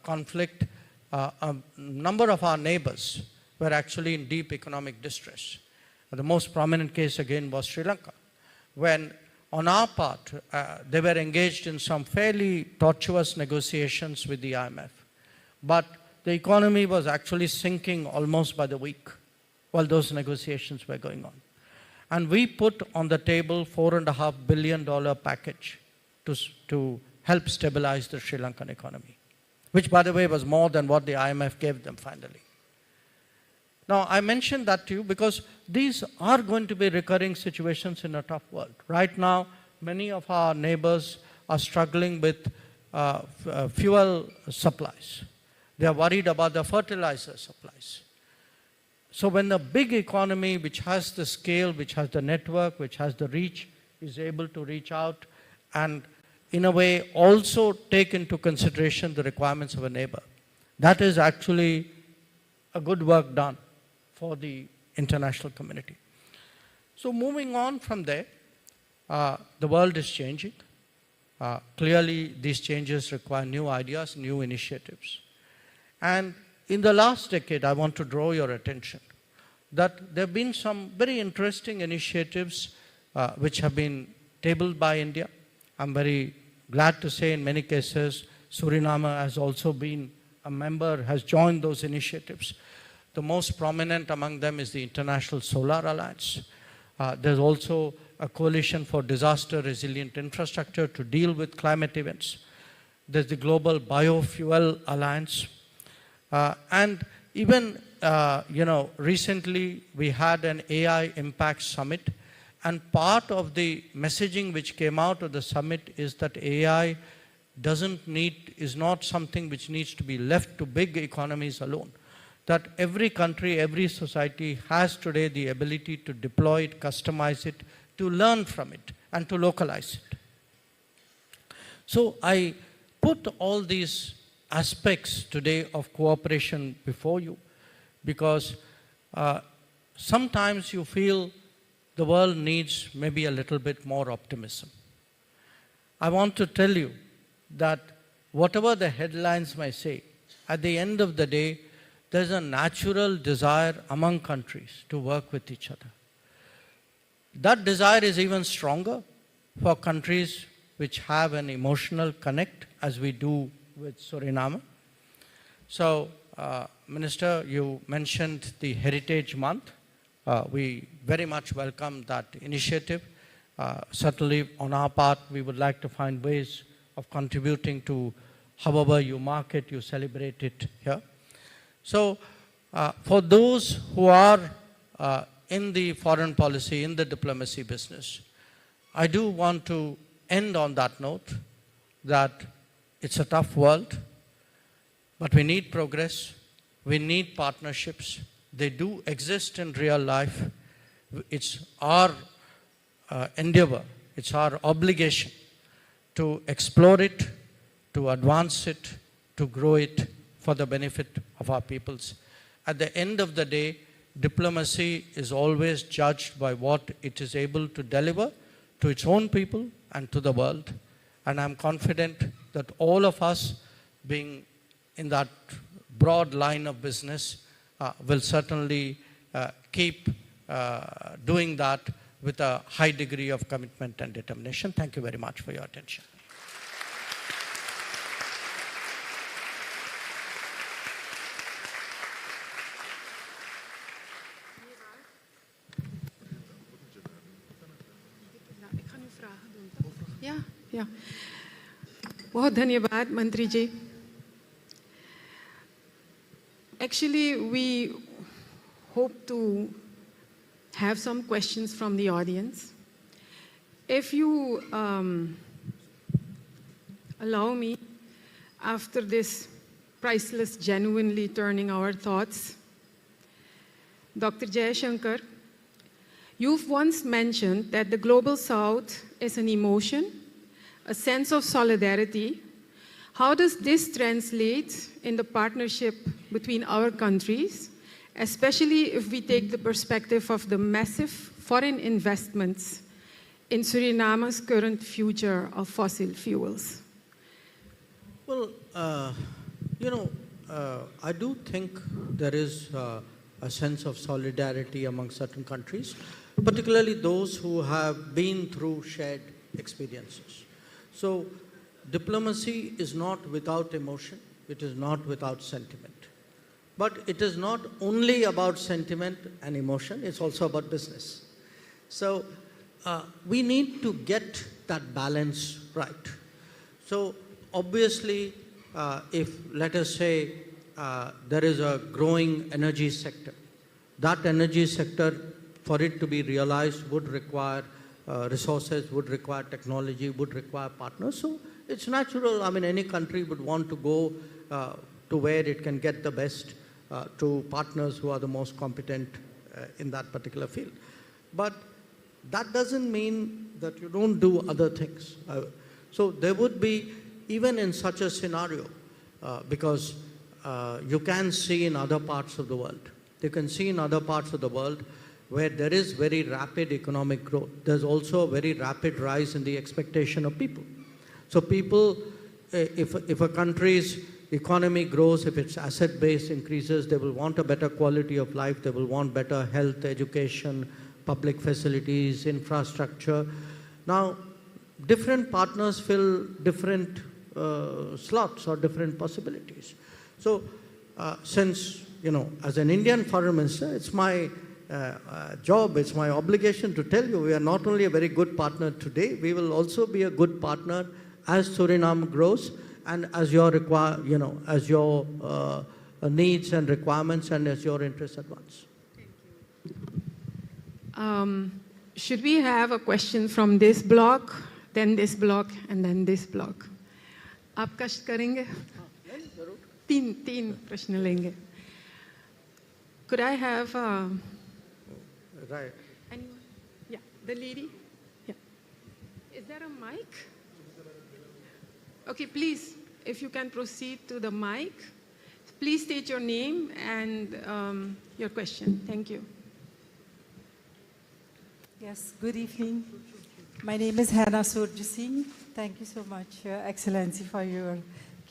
conflict, a number of our neighbors were actually in deep economic distress. The most prominent case again was Sri Lanka, when on our part, they were engaged in some fairly tortuous negotiations with the IMF. But the economy was actually sinking almost by the week while those negotiations were going on. And we put on the table $4.5 billion package to help stabilize the Sri Lankan economy, which, by the way, was more than what the IMF gave them finally. Now, I mentioned that to you because these are going to be recurring situations in a tough world. Right now, many of our neighbors are struggling with fuel supplies. They are worried about the fertilizer supplies. So when the big economy, which has the scale, which has the network, which has the reach, is able to reach out and in a way also take into consideration the requirements of a neighbor, that is actually a good work done for the international community. So moving on from there, the world is changing. Clearly, these changes require new ideas, new initiatives. And in the last decade, I want to draw your attention that there have been some very interesting initiatives which have been tabled by India. I'm very glad to say in many cases, Suriname has also been a member, has joined those initiatives. The most prominent among them is the International Solar Alliance. There's also a coalition for disaster resilient infrastructure to deal with climate events. There's the Global Biofuel Alliance. And even, recently we had an AI Impact Summit. And part of the messaging which came out of the summit is that AI is not something which needs to be left to big economies alone. That every country, every society has today the ability to deploy it, customize it, to learn from it, and to localize it. So I put all these aspects today of cooperation before you because sometimes you feel the world needs maybe a little bit more optimism. I want to tell you that whatever the headlines may say, at the end of the day, there's a natural desire among countries to work with each other. That desire is even stronger for countries which have an emotional connect, as we do with Suriname. So, Minister, you mentioned the Heritage Month. We very much welcome that initiative. Certainly, on our part, we would like to find ways of contributing to however you mark it, you celebrate it here. So, for those who are in the foreign policy, in the diplomacy business, I do want to end on that note that it's a tough world, but we need progress, we need partnerships. They do exist in real life. It's our endeavor, it's our obligation to explore it, to advance it, to grow it for the benefit of our peoples. At the end of the day, diplomacy is always judged by what it is able to deliver to its own people and to the world. And I'm confident that all of us, being in that broad line of business, will certainly keep doing that with a high degree of commitment and determination. Thank you very much for your attention. या बहुत धन्यवाद मंत्री जी. Actually, we hope to have some questions from the audience. If you allow me, after this priceless, genuinely turning our thoughts, Dr. Jaishankar, you've once mentioned that the Global South is an emotion, a sense of solidarity. How does this translate in the partnership between our countries, especially if we take the perspective of the massive foreign investments in Suriname's current future of fossil fuels? Well, I do think there is a sense of solidarity among certain countries, particularly those who have been through shared experiences. So diplomacy is not without emotion, it is not without sentiment. But it is not only about sentiment and emotion, it's also about business. So we need to get that balance right. So obviously, if, let us say, there is a growing energy sector, that energy sector, for it to be realized, would require resources, would require technology, would require partners. So it's natural. I mean, any country would want to go to where it can get the best to partners who are the most competent in that particular field. But that doesn't mean that you don't do other things. So there would be, even in such a scenario, because you can see in other parts of the world, you can see in other parts of the world where there is very rapid economic growth. There's also a very rapid rise in the expectation of people. So people, if a country's economy grows, if its asset base increases, they will want a better quality of life, they will want better health, education, public facilities, infrastructure. Now, different partners fill different slots or different possibilities. So, since, as an Indian foreign minister, it's my job, it's my obligation to tell you we are not only a very good partner today, we will also be a good partner as Suriname grows and as your needs and requirements and as your interests advance. Should we have a question from this block, then this block, and then this block? आप कष्ट करेंगे? तीन प्रश्न लेंगे. Could I have Right. anyone? Yeah, the lady. Yeah. Is there a mic? Okay, please, if you can proceed to the mic, please state your name and your question. Thank you. Yes, good evening. My name is Hannah Surjasingh. Thank you so much, Your Excellency, for your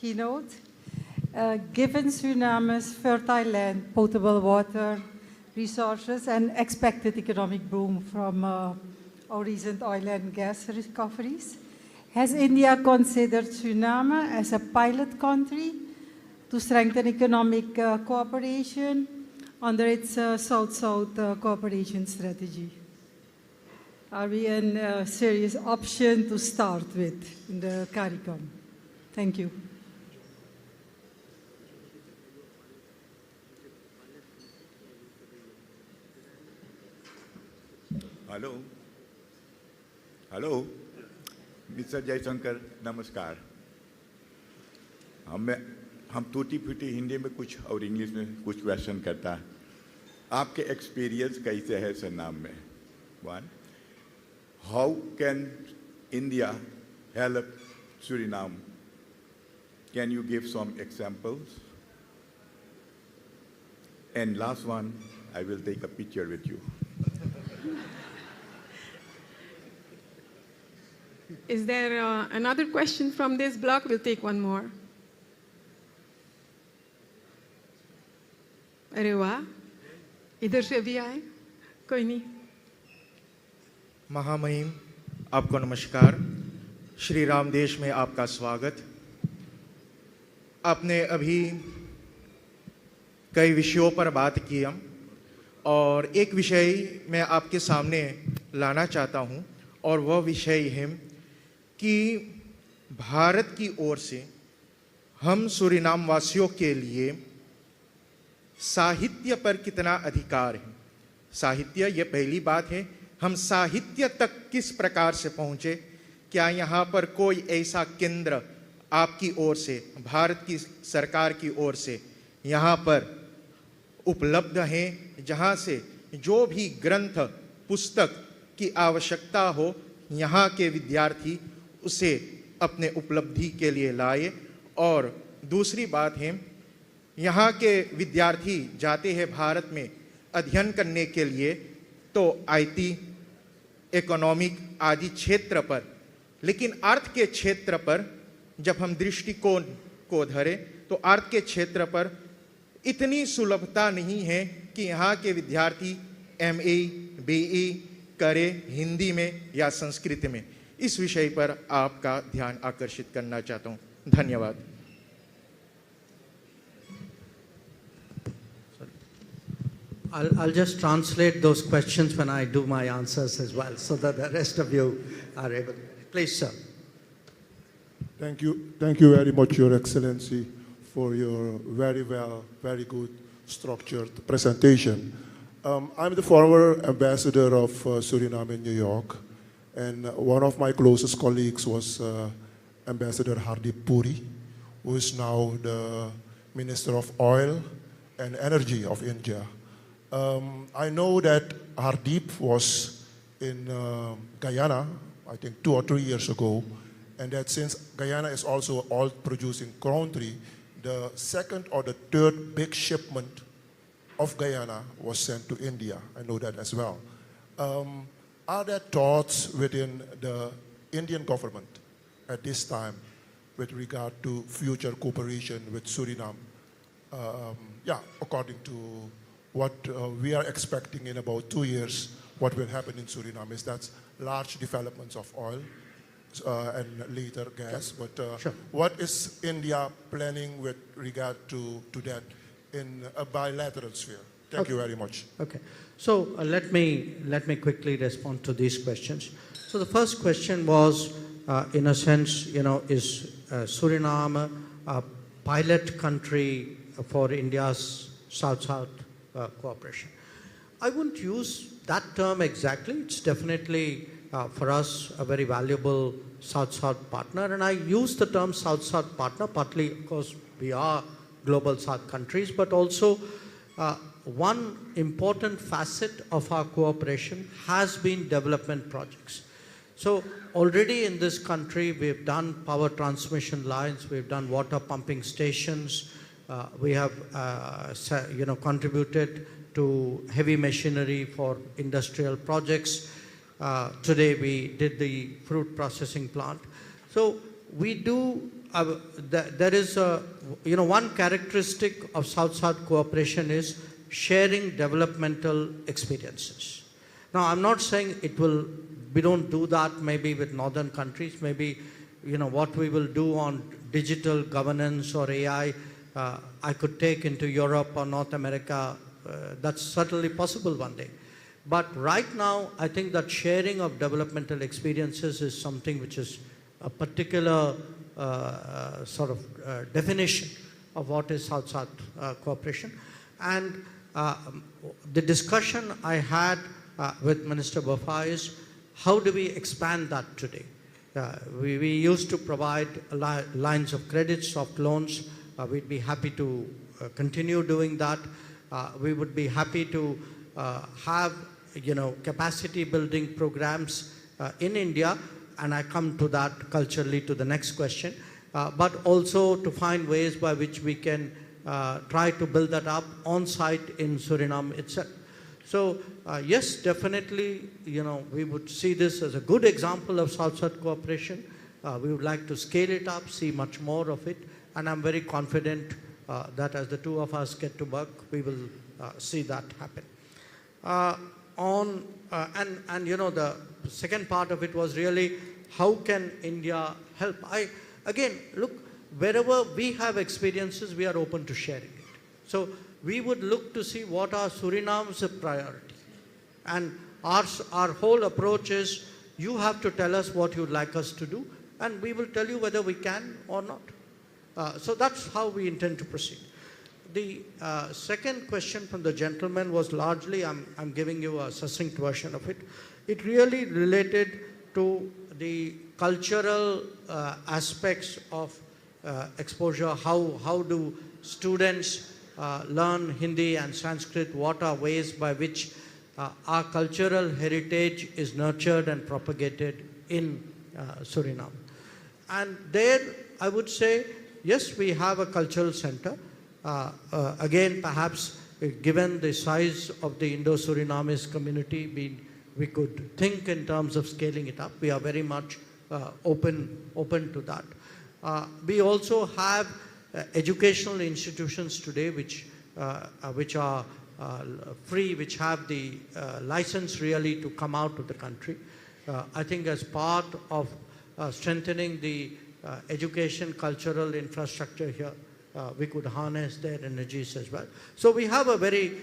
keynote. Given Suriname's fertile land, potable water, resources, and expected economic boom from our recent oil and gas recoveries, has India considered Suriname as a pilot country to strengthen economic cooperation under its South-South cooperation strategy? Are we a serious option to start with in the CARICOM? Thank you. Hello, Mr. Jaishankar, नमस्कार. हम टूटी फूटी हिंदी में कुछ और English में कुछ question करता है. आपके एक्सपीरियंस कैसे है सुरीनाम में? One, how can India help Suriname? Can you give some examples? And last one, I will take a picture with you. Is there another question from this block? We'll take one more. अरे वाह, इधर से भी आए, कोई नहीं. महामहिम, आपको नमस्कार. श्री राम देश में आपका स्वागत. आपने अभी कई विषयों पर बात की और एक विषय मैं आपके सामने लाना चाहता हूं और वह विषय है कि भारत की ओर से हम सूरीनाम वासियों के लिए साहित्य पर कितना अधिकार है. साहित्य, ये पहली बात है हम साहित्य तक किस प्रकार से पहुँचे, क्या यहाँ पर कोई ऐसा केंद्र आपकी ओर से, भारत की सरकार की ओर से यहाँ पर उपलब्ध हैं, जहाँ से जो भी ग्रंथ पुस्तक की आवश्यकता हो यहाँ के विद्यार्थी उसे अपने उपलब्धि के लिए लाए। और दूसरी बात है, यहाँ के विद्यार्थी जाते हैं भारत में अध्ययन करने के लिए तो आईटी, इकोनॉमिक आदि क्षेत्र पर, लेकिन अर्थ के क्षेत्र पर जब हम दृष्टिकोण को धरें तो अर्थ के क्षेत्र पर इतनी सुलभता नहीं है कि यहाँ के विद्यार्थी एमए, बीई करें हिंदी में या संस्कृत में। इस विषय पर आपका ध्यान आकर्षित करना चाहता हूँ। धन्यवाद। I'll just translate those questions when I do my answers as well, so that the rest of you are able. Please, sir. Thank you very much, Your Excellency, for your very good structured presentation. I'm the former ambassador of Suriname in New York, and one of my closest colleagues was Ambassador Hardeep Puri, who is now the Minister of Oil and Energy of India. I know that Hardeep was in Guyana, I think 2 or 3 years ago, and that since Guyana is also an oil-producing country, the second or the third big shipment of Guyana was sent to India. I know that as well. Are there thoughts within the Indian government at this time with regard to future cooperation with Suriname? According to what we are expecting in about 2 years, what will happen in Suriname is that's large developments of oil and later gas. But Sure. What is India planning with regard to that in a bilateral sphere? Thank you very much. Okay. So let me quickly respond to these questions. So the first question was, in a sense, is Suriname a pilot country for India's South-South cooperation? I wouldn't use that term exactly. It's definitely for us a very valuable South-South partner, and I use the term South-South partner partly because we are global South countries, but also one important facet of our cooperation has been development projects. So already in this country we've done power transmission lines, we've done water pumping stations, we have contributed to heavy machinery for industrial projects. Today we did the fruit processing plant. So we do, there is one characteristic of South-South cooperation is sharing developmental experiences. Now I'm not saying we don't do that maybe with northern countries, maybe what we will do on digital governance or AI, I could take into Europe or North America. That's certainly possible one day. But right now, I think that sharing of developmental experiences is something which is a particular sort of definition of what is South-South cooperation. And the discussion I had with Minister Boffa is, how do we expand that today? We used to provide lines of credit, soft loans. We'd be happy to continue doing that. We would be happy to have capacity building programs in India, and I come to that culturally to the next question, but also to find ways by which we can try to build that up on site in Suriname itself. So yes, definitely, we would see this as a good example of South-South cooperation. We would like to scale it up, see much more of it, and I'm very confident that as the two of us get to work, we will see that happen. The second part of it was really, how can India help? Again, look, wherever we have experiences, we are open to sharing it. So we would look to see what are Suriname's priority. And our whole approach is, you have to tell us what you'd like us to do, and we will tell you whether we can or not. So that's how we intend to proceed. The second question from the gentleman was largely, I'm giving you a succinct version of it. it really related to the cultural aspects of exposure. How do students learn Hindi and Sanskrit? What are ways by which our cultural heritage is nurtured and propagated in Suriname? And there, I would say, yes, we have a cultural center. Again, perhaps given the size of the Indo-Surinamese community, we could think in terms of scaling it up. We are very much open to that. We also have educational institutions today which are free, which have the license really to come out of the country. I think as part of strengthening the education, cultural infrastructure here, we could harness their energies as well. So we have a very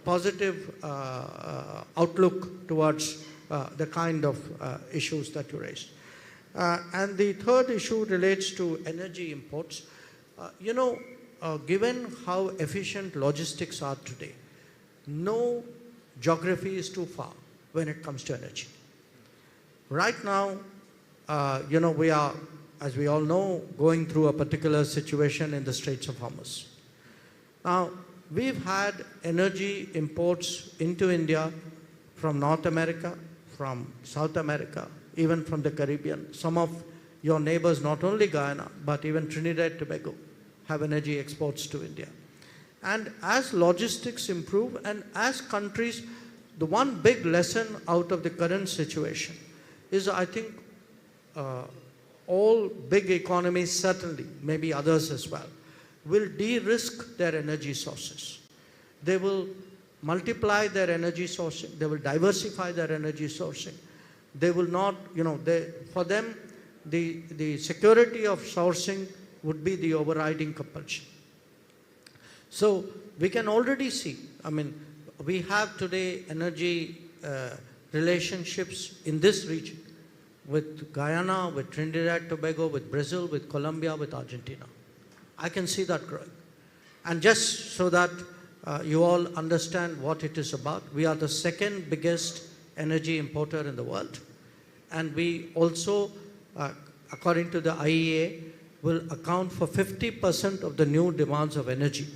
positive outlook towards the kind of issues that you raised. And the third issue relates to energy imports. Given how efficient logistics are today, no geography is too far when it comes to energy. Right now, we are, as we all know, going through a particular situation in the Straits of Hormuz. Now, we've had energy imports into India from North America, from South America, even from the Caribbean. Some of your neighbors, not only Guyana, but even Trinidad and Tobago, have energy exports to India. And as logistics improve and as countries, the one big lesson out of the current situation is, I think, all big economies, certainly, maybe others as well, will de-risk their energy sources. They will multiply their energy sourcing. They will diversify their energy sourcing. They will not, for them, the security of sourcing would be the overriding compulsion. So we can already see, we have today energy relationships in this region with Guyana, with Trinidad, Tobago, with Brazil, with Colombia, with Argentina. I can see that growing. And just so that you all understand what it is about, we are the second biggest energy importer in the world. And we also, according to the IEA, will account for 50% of the new demands of energy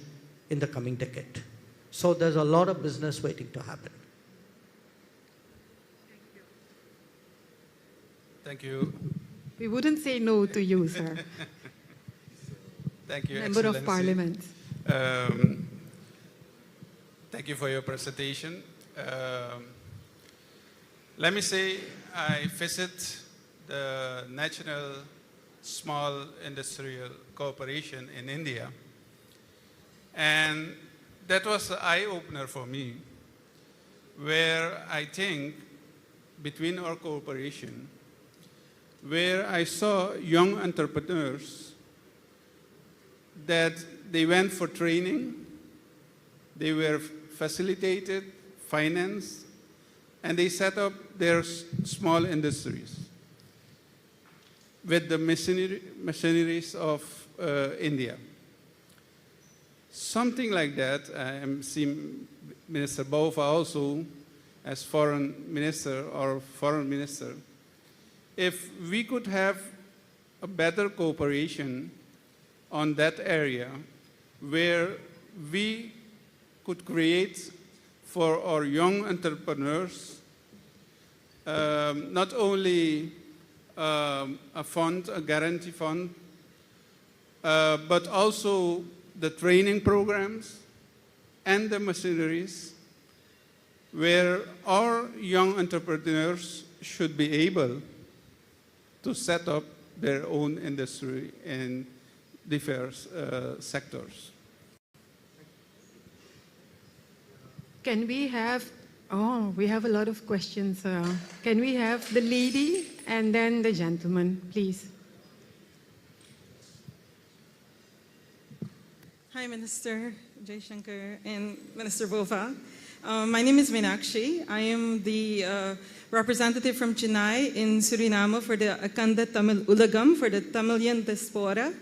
in the coming decade. So there's a lot of business waiting to happen. Thank you. We wouldn't say no to you, sir. Thank you, Member Excellency. of Parliament. Thank you for your presentation. Let me say I visit the National Small Industrial Corporation in India. And that was an eye-opener for me, where I think between our cooperation, where I saw young entrepreneurs that they went for training, they were facilitated, financed, and they set up their small industries with the machineries of India. Something like that, I am seeing Minister Bova also as foreign minister or foreign minister. If we could have a better cooperation on that area where we could create for our young entrepreneurs not only a fund, a guarantee fund, but also the training programs and the machineries where our young entrepreneurs should be able to set up their own industry in diverse sectors. Can we have, we have a lot of questions. Can we have the lady and then the gentleman, please? Hi, Minister Jaishankar and Minister Bova. My name is Meenakshi. I am the representative from Chennai in Suriname for the Akanda Tamil Ulagam for the Tamilian diaspora.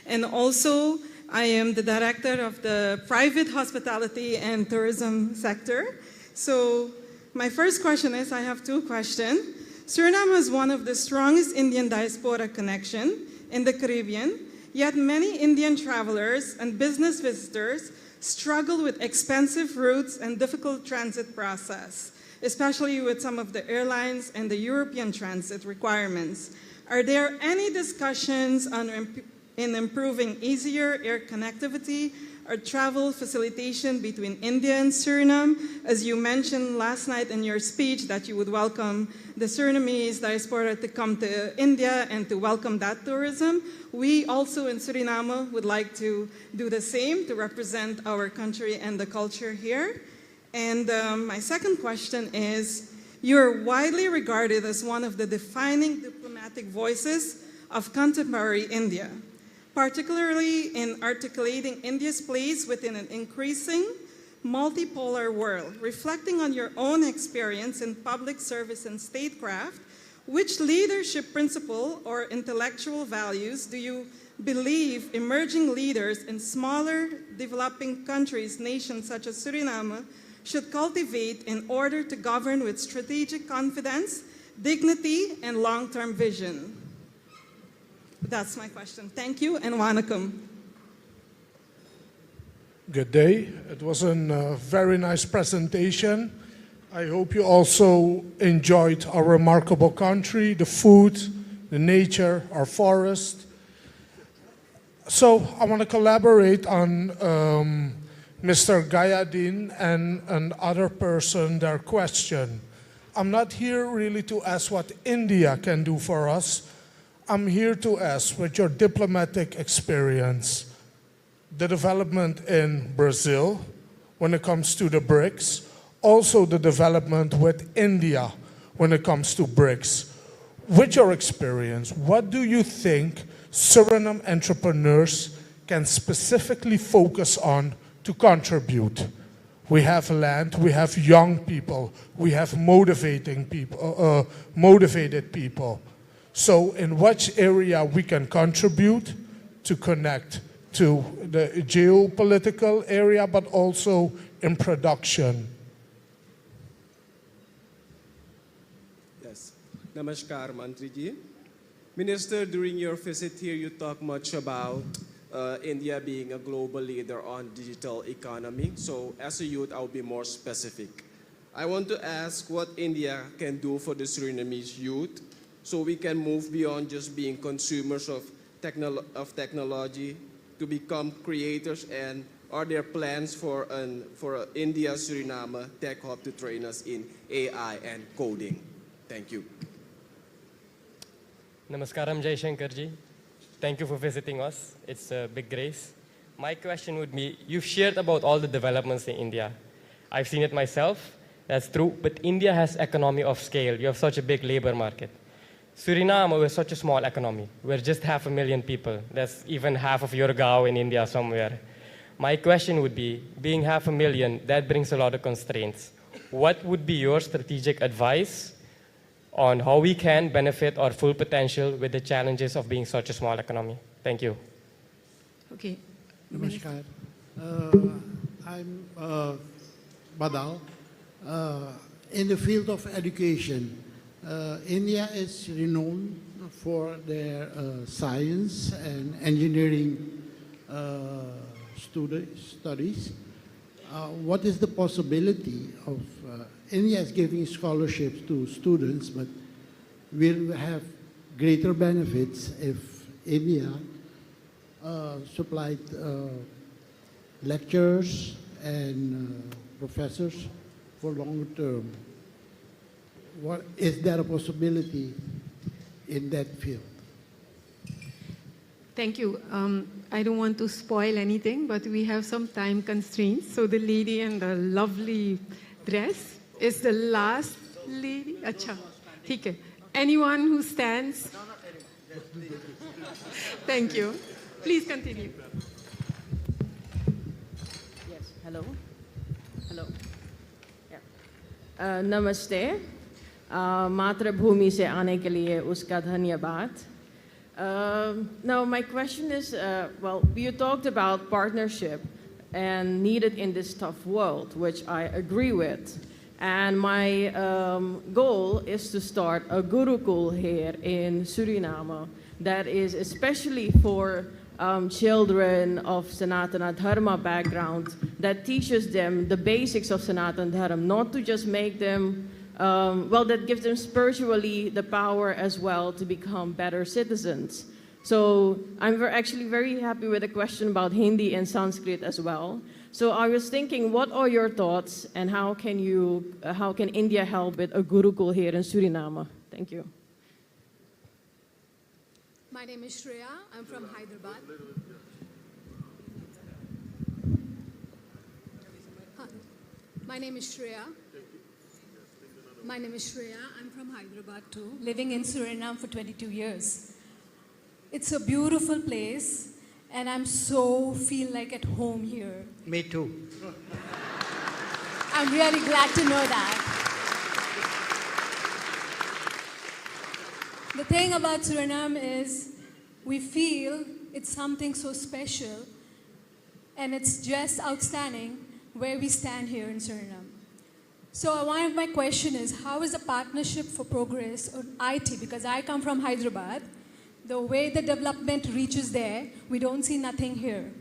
And also, I am the director of the private hospitality and tourism sector. So My first question is, I have two questions. Suriname is one of the strongest Indian diaspora connection in the Caribbean, yet many Indian travelers and business visitors struggle with expensive routes and difficult transit process, especially with some of the airlines and the European transit requirements. Are there any discussions in improving easier air connectivity or travel facilitation between India and Suriname? As you mentioned last night in your speech that you would welcome the Surinamese diaspora to come to India and to welcome that tourism. We also in Suriname would like to do the same to represent our country and the culture here. And my second question is, you're widely regarded as one of the defining diplomatic voices of contemporary India, particularly in articulating India's place within an increasing multipolar world. Reflecting on your own experience in public service and statecraft, which leadership principle or intellectual values do you believe emerging leaders in smaller developing countries, nations such as Suriname, should cultivate in order to govern with strategic confidence, dignity, and long-term vision? That's my question. Thank you, and wanakkam. Good day. It was a very nice presentation. I hope you also enjoyed our remarkable country, the food, the nature, our forest. So I want to collaborate on Mr. Gayadin and another person, their question. I'm not here really to ask what India can do for us. I'm here to ask, with your diplomatic experience, the development in Brazil when it comes to the BRICS, also the development with India when it comes to BRICS. With your experience, what do you think Suriname entrepreneurs can specifically focus on to contribute? We have land, we have young people, we have motivated people. So in which area we can contribute to connect to the geopolitical area, but also in production? Yes. Namaskar, Mantriji. Minister, during your visit here, you talked much about India being a global leader on digital economy. So as a youth, I'll be more specific. I want to ask what India can do for the Surinamese youth so we can move beyond just being consumers of technology to become creators, and are there plans for India Suriname Tech Hub to train us in AI and coding? Thank you. Namaskaram, Jaishankar ji. Thank you for visiting us. It's a big grace. My question would be, you've shared about all the developments in India. I've seen it myself, that's true, but India has economy of scale. You have such a big labor market. Suriname, we're such a small economy. We're just 500,000 people. That's even half of your Gao in India somewhere. My question would be, being 500,000, that brings a lot of constraints. What would be your strategic advice on how we can benefit our full potential with the challenges of being such a small economy? Thank you. Okay. Namaskar. I'm Badal. In the field of education, India is renowned for their science and engineering studies. What is the possibility of India is giving scholarships to students, but will have greater benefits if India supplied lecturers and professors for longer term? Is there a possibility in that field? Thank you. I don't want to spoil anything, but we have some time constraints. So the lady in the lovely dress is the last lady. Acha. Okay. Anyone who stands? Thank you. Please continue. Yes. Hello. Hello. Yeah. Namaste. मातृभूमि से आने के लिए उसका धन्यवाद. Now my question is, well, you talked about partnership and needed in this tough world, which I agree with. And my goal is to start a Gurukul here in Suriname that is especially for children of Sanatana Dharma background, that teaches them the basics of Sanatana Dharma, not to just make them, that gives them spiritually the power as well to become better citizens. So I'm actually very happy with the question about Hindi and Sanskrit as well. So I was thinking, what are your thoughts, and how can India help with a Gurukul here in Suriname? Thank you. My name is Shreya. I'm from Hyderabad. My name is Shreya. My name is Shreya. I'm from Hyderabad too, living in Suriname for 22 years. It's a beautiful place, and I'm feel like at home here. Me too. I'm really glad to know that. The thing about Suriname is we feel it's something so special, and it's just outstanding where we stand here in Suriname. So one of my question is, how is the Partnership for Progress on IT? Because I come from Hyderabad. The way the development reaches there, we don't see nothing here.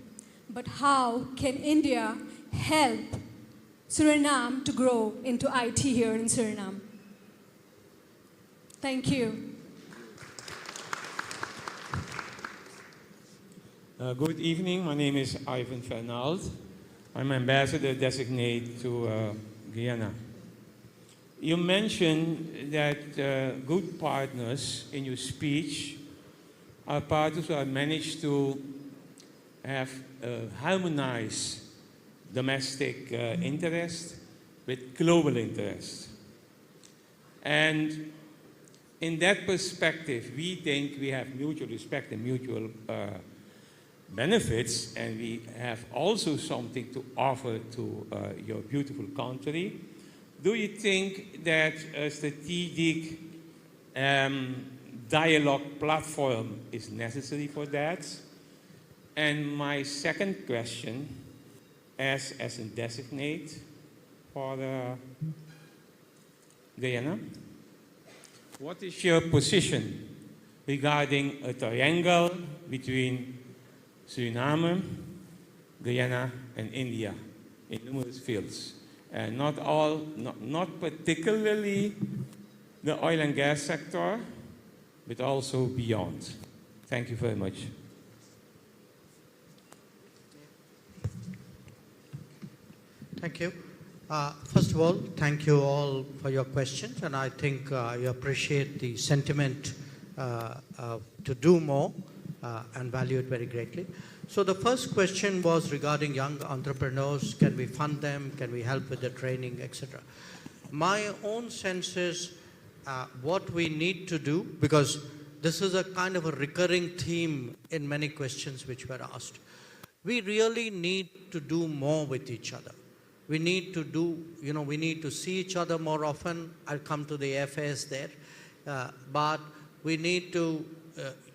But how can India help Suriname to grow into IT here in Suriname? Thank you. Good evening. My name is Ivan Fernald. I'm ambassador designate to Guyana. You mentioned that good partners in your speech are partners who have managed to have harmonized domestic interest with global interest. And in that perspective, we think we have mutual respect and mutual benefits, and we have also something to offer to your beautiful country. Do you think that a strategic dialogue platform is necessary for that? And my second question, as a designate for Guyana, what is your position regarding a triangle between Suriname, Guyana, and India in numerous fields? And not particularly the oil and gas sector, but also beyond. Thank you very much. Thank you. First of all, thank you all for your questions, and I think you appreciate the sentiment to do more and value it very greatly. So the first question was regarding young entrepreneurs. Can we fund them? Can we help with the training, etc.? My own sense is what we need to do, because this is a kind of a recurring theme in many questions which were asked. We really need to do more with each other. We need to do, we need to see each other more often. I'll come to the affairs there. But we need to,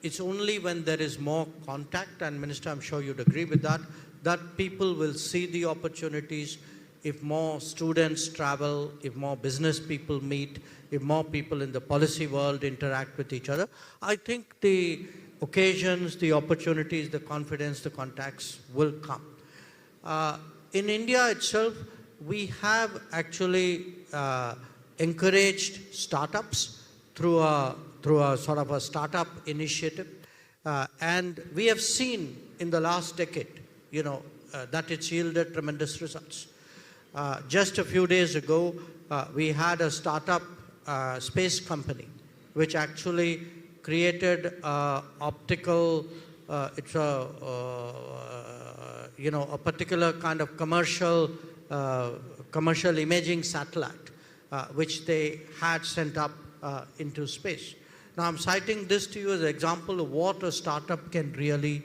it's only when there is more contact, and Minister, I'm sure you'd agree with that, that people will see the opportunities. If more students travel, if more business people meet, if more people in the policy world interact with each other, I think the occasions, the opportunities, the confidence, the contacts will come. In India itself, we have actually encouraged startups through a sort of a startup initiative. And we have seen in the last decade, that it's yielded tremendous results. Just a few days ago, we had a startup space company which actually created optical, it's a particular kind of commercial imaging satellite, which they had sent up into space. Now I'm citing this to you as an example of what a startup can really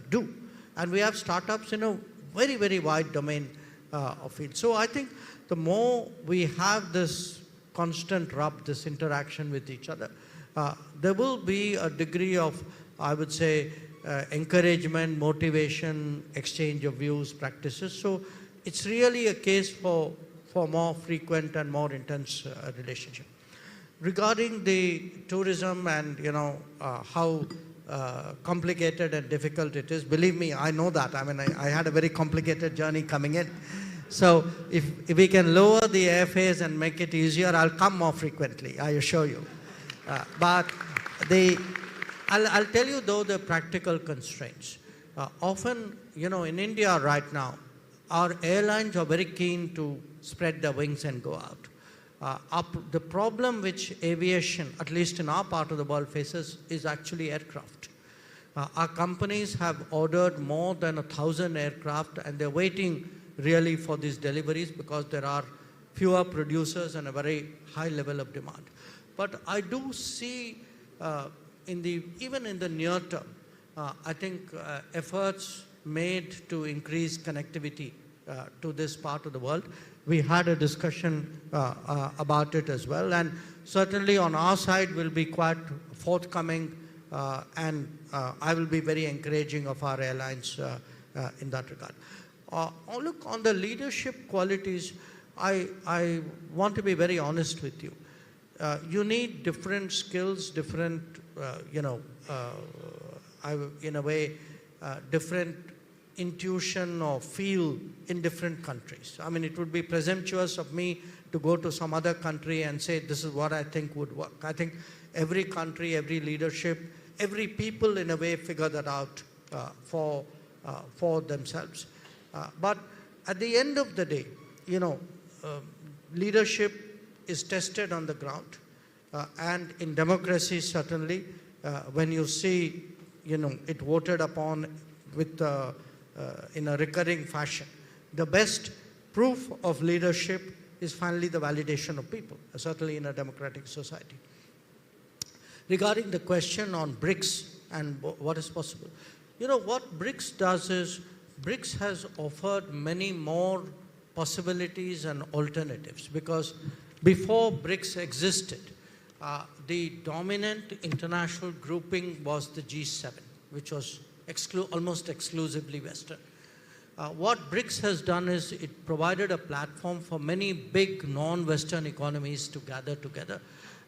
do. And we have startups in a very, very wide domain of field. So I think the more we have this constant rub, this interaction with each other, there will be a degree of, I would say, encouragement, motivation, exchange of views, practices. So it's really a case for for more frequent and more intense relationship. Regarding the tourism and how complicated and difficult it is, believe me, I know that. I mean, I had a very complicated journey coming in. So if we can lower the airfares and make it easier, I'll come more frequently, I assure you. But I'll tell you though the practical constraints. Often, in India right now, our airlines are very keen to spread their wings and go out. The problem which aviation, at least in our part of the world, faces is actually aircraft. Our companies have ordered more than 1,000 aircraft and they're waiting really for these deliveries because there are fewer producers and a very high level of demand. But I do see, even in the near term, I think efforts made to increase connectivity to this part of the world. We had a discussion about it as well, and certainly on our side we'll be quite forthcoming and I will be very encouraging of our airlines in that regard. Look, on the leadership qualities, I want to be very honest with you. You need different skills, different, in a way, different intuition or feel in different countries. I mean, it would be presumptuous of me to go to some other country and say, this is what I think would work. I think every country, every leadership, every people in a way figure that out for themselves. But at the end of the day, leadership is tested on the ground. And in democracy, certainly, when you see, it voted upon with in a recurring fashion, the best proof of leadership is finally the validation of people, certainly in a democratic society. Regarding the question on BRICS and what is possible, what BRICS does is, BRICS has offered many more possibilities and alternatives, because before BRICS existed, the dominant international grouping was the G7, which was almost exclusively Western. What BRICS has done is it provided a platform for many big non-Western economies to gather together.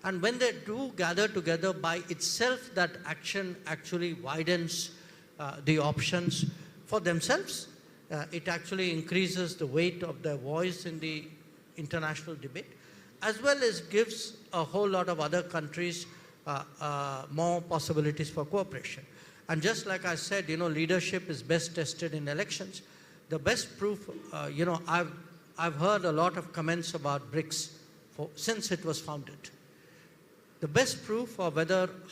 And when they do gather together by itself, that action actually widens the options for themselves. It actually increases the weight of their voice in the international debate, as well as gives a whole lot of other countries more possibilities for cooperation. And just like I said, leadership is best tested in elections. The best proof, I've heard a lot of comments about BRICS since it was founded. The best proof of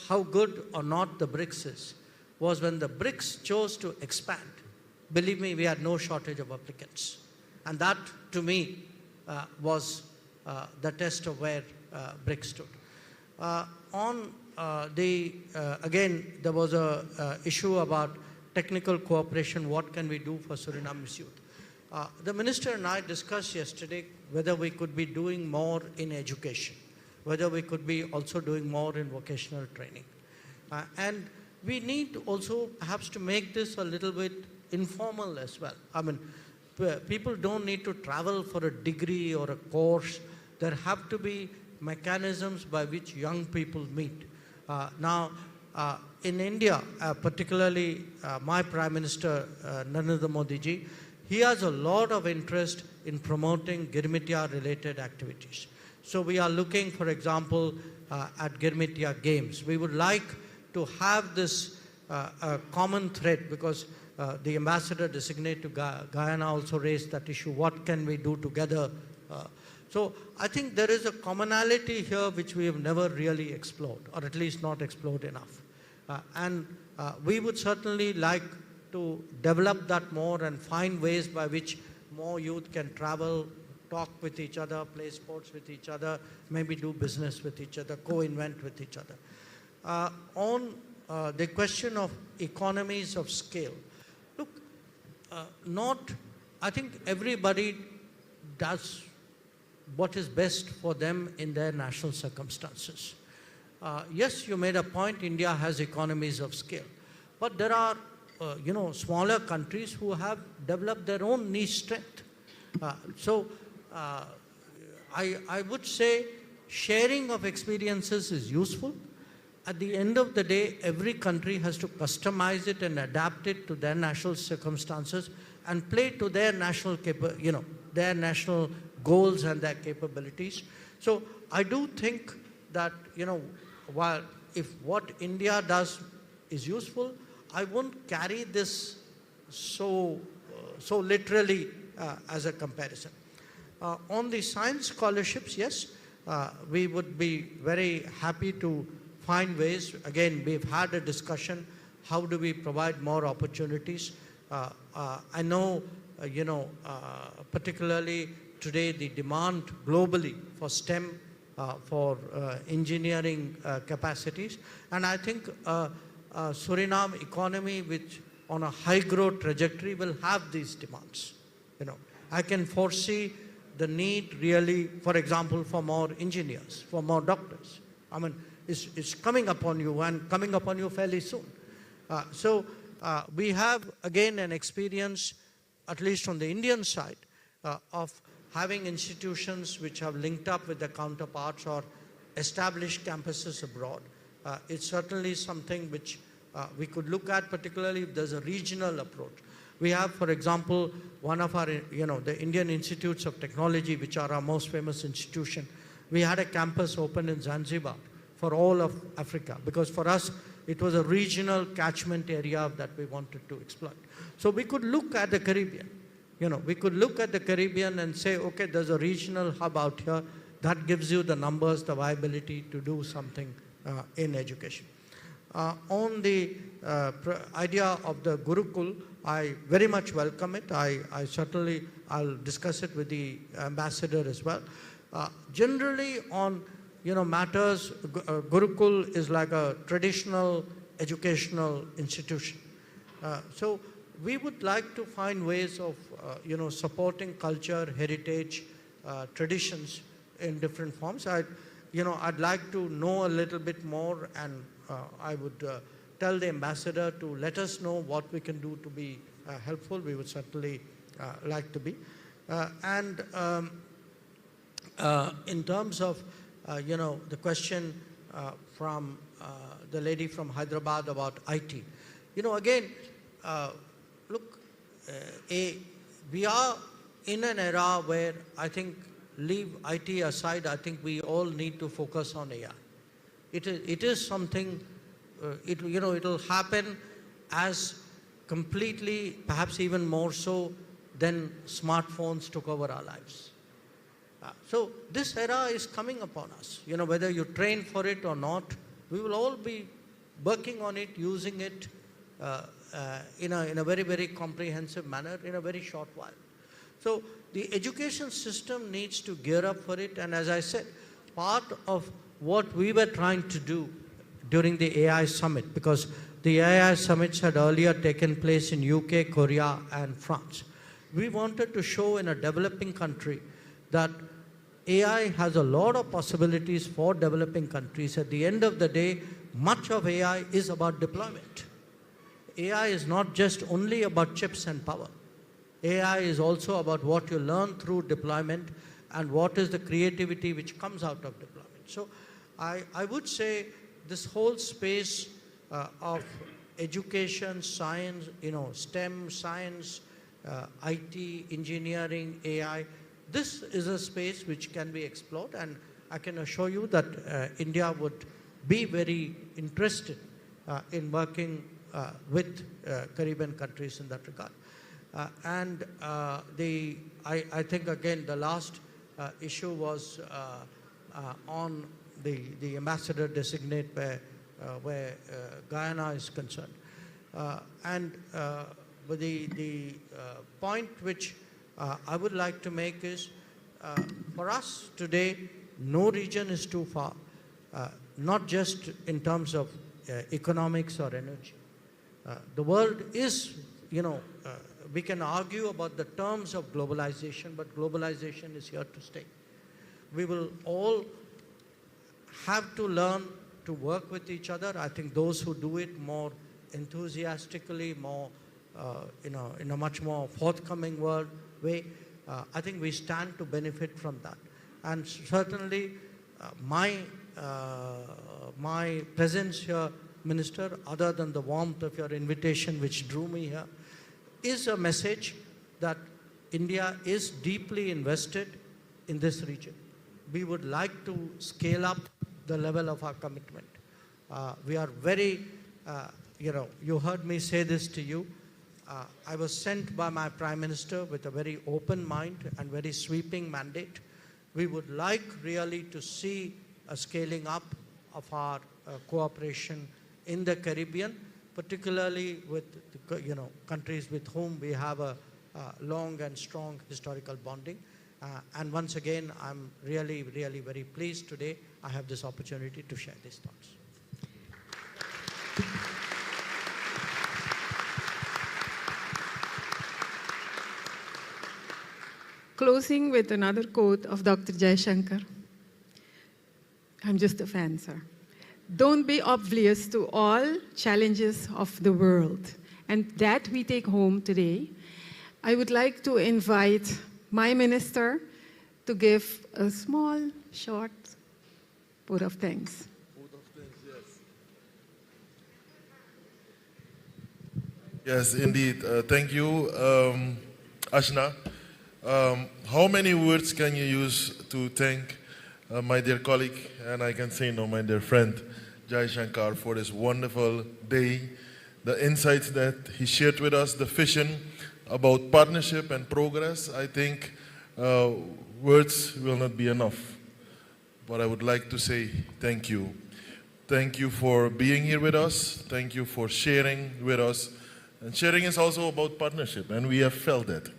how good or not the BRICS is was when the BRICS chose to expand. Believe me, we had no shortage of applicants. And that, to me, was the test of where BRICS stood. Again, there was an issue about technical cooperation. What can we do for Suriname's youth? The minister and I discussed yesterday whether we could be doing more in education, whether we could be also doing more in vocational training. And we need also perhaps to make this a little bit informal as well. I mean, people don't need to travel for a degree or a course. There have to be mechanisms by which young people meet. Now, in India, particularly my Prime Minister, Narendra Modi ji, he has a lot of interest in promoting Girmitya-related activities. So we are looking, for example, at Girmitya Games. We would like to have this common thread, because the ambassador designate to Guyana also raised that issue. What can we do together? So I think there is a commonality here which we have never really explored, or at least not explored enough. And we would certainly like to develop that more and find ways by which more youth can travel, talk with each other, play sports with each other, maybe do business with each other, co-invent with each other. On the question of economies of scale, look, I think everybody does what is best for them in their national circumstances. Yes, you made a point, India has economies of scale, but there are smaller countries who have developed their own niche strength. So I would say sharing of experiences is useful. At the end of the day, every country has to customize it and adapt it to their national circumstances and play to their national their national goals and their capabilities. So I do think that, while if what India does is useful, I won't carry this so literally as a comparison. On the science scholarships, yes, we would be very happy to find ways. Again, we've had a discussion, how do we provide more opportunities? I know, particularly today, the demand globally for STEM, for engineering capacities. And I think Suriname economy, which on a high growth trajectory, will have these demands. I can foresee the need really, for example, for more engineers, for more doctors. I mean, it's coming upon you and coming upon you fairly soon. So we have, again, an experience, at least on the Indian side, of having institutions which have linked up with their counterparts or established campuses abroad. It's certainly something which we could look at, particularly if there's a regional approach. We have, for example, one of our, the Indian Institutes of Technology, which are our most famous institution. We had a campus open in Zanzibar for all of Africa, because for us, it was a regional catchment area that we wanted to exploit. So we could look at the Caribbean. We could look at the Caribbean and say, okay, there's a regional hub out here that gives you the numbers, the viability to do something in education. On the idea of the Gurukul, I very much welcome it. I'll discuss it with the ambassador as well. Generally on matters, Gurukul is like a traditional educational institution. So we would like to find ways of supporting culture, heritage, traditions in different forms. I'd like to know a little bit more, and I would tell the ambassador to let us know what we can do to be helpful. We would certainly like to be. In terms of the question from the lady from Hyderabad about IT, again, look, we are in an era where I think, leave IT aside, I think we all need to focus on AI. It is something, it'll happen as completely, perhaps even more so than smartphones took over our lives. So this era is coming upon us. Whether you train for it or not, we will all be working on it, using it in a very, very comprehensive manner in a very short while. So the education system needs to gear up for it. And as I said, part of what we were trying to do during the AI summit, because the AI summits had earlier taken place in UK, Korea, and France. We wanted to show in a developing country that AI has a lot of possibilities for developing countries. At the end of the day, much of AI is about deployment. AI is not just only about chips and power. AI is also about what you learn through deployment and what is the creativity which comes out of deployment. So I would say this whole space of education, science, STEM, science, IT, engineering, AI, this is a space which can be explored, and I can assure you that India would be very interested in working with Caribbean countries in that regard. I think, again, the last issue was on the ambassador designate where Guyana is concerned. But the point which I would like to make is, for us today, no region is too far, not just in terms of economics or energy. The world is, we can argue about the terms of globalization, but globalization is here to stay. We will all have to learn to work with each other. I think those who do it more enthusiastically, more in a much more forthcoming way, I think we stand to benefit from that. And certainly my presence here, Minister, other than the warmth of your invitation which drew me here, is a message that India is deeply invested in this region. We would like to scale up the level of our commitment. We are very, you heard me say this to you. I was sent by my Prime Minister with a very open mind and very sweeping mandate. We would like really to see a scaling up of our cooperation in the Caribbean, particularly with countries with whom we have a long and strong historical bonding. And once again, I'm really, really very pleased today I have this opportunity to share these thoughts. Closing with another quote of Dr. Jaishankar. I'm just a fan, sir. Don't be oblivious to all challenges of the world. And that we take home today. I would like to invite my minister to give a small, short vote of thanks. Yes, indeed. Thank you, Ashna. How many words can you use to thank my dear colleague, and I can say no, my dear friend, Jaishankar, for this wonderful day, the insights that he shared with us, the vision about partnership and progress. I think words will not be enough, but I would like to say thank you. Thank you for being here with us. Thank you for sharing with us. And sharing is also about partnership, and we have felt that.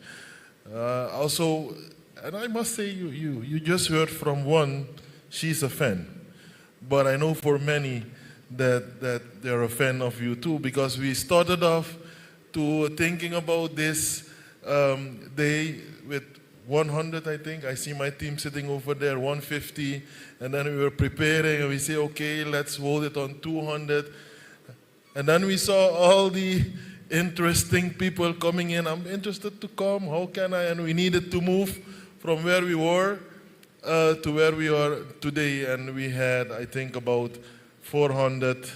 Also, and I must say, you just heard from one, she's a fan. But I know for many that they're a fan of you too, because we started off to thinking about this day with 100, I think. I see my team sitting over there, 150. And then we were preparing, and we say, okay, let's hold it on 200. And then we saw all the interesting people coming in. I'm interested to come. How can I? And we needed to move from where we were to where we are today. And we had, I think, about 400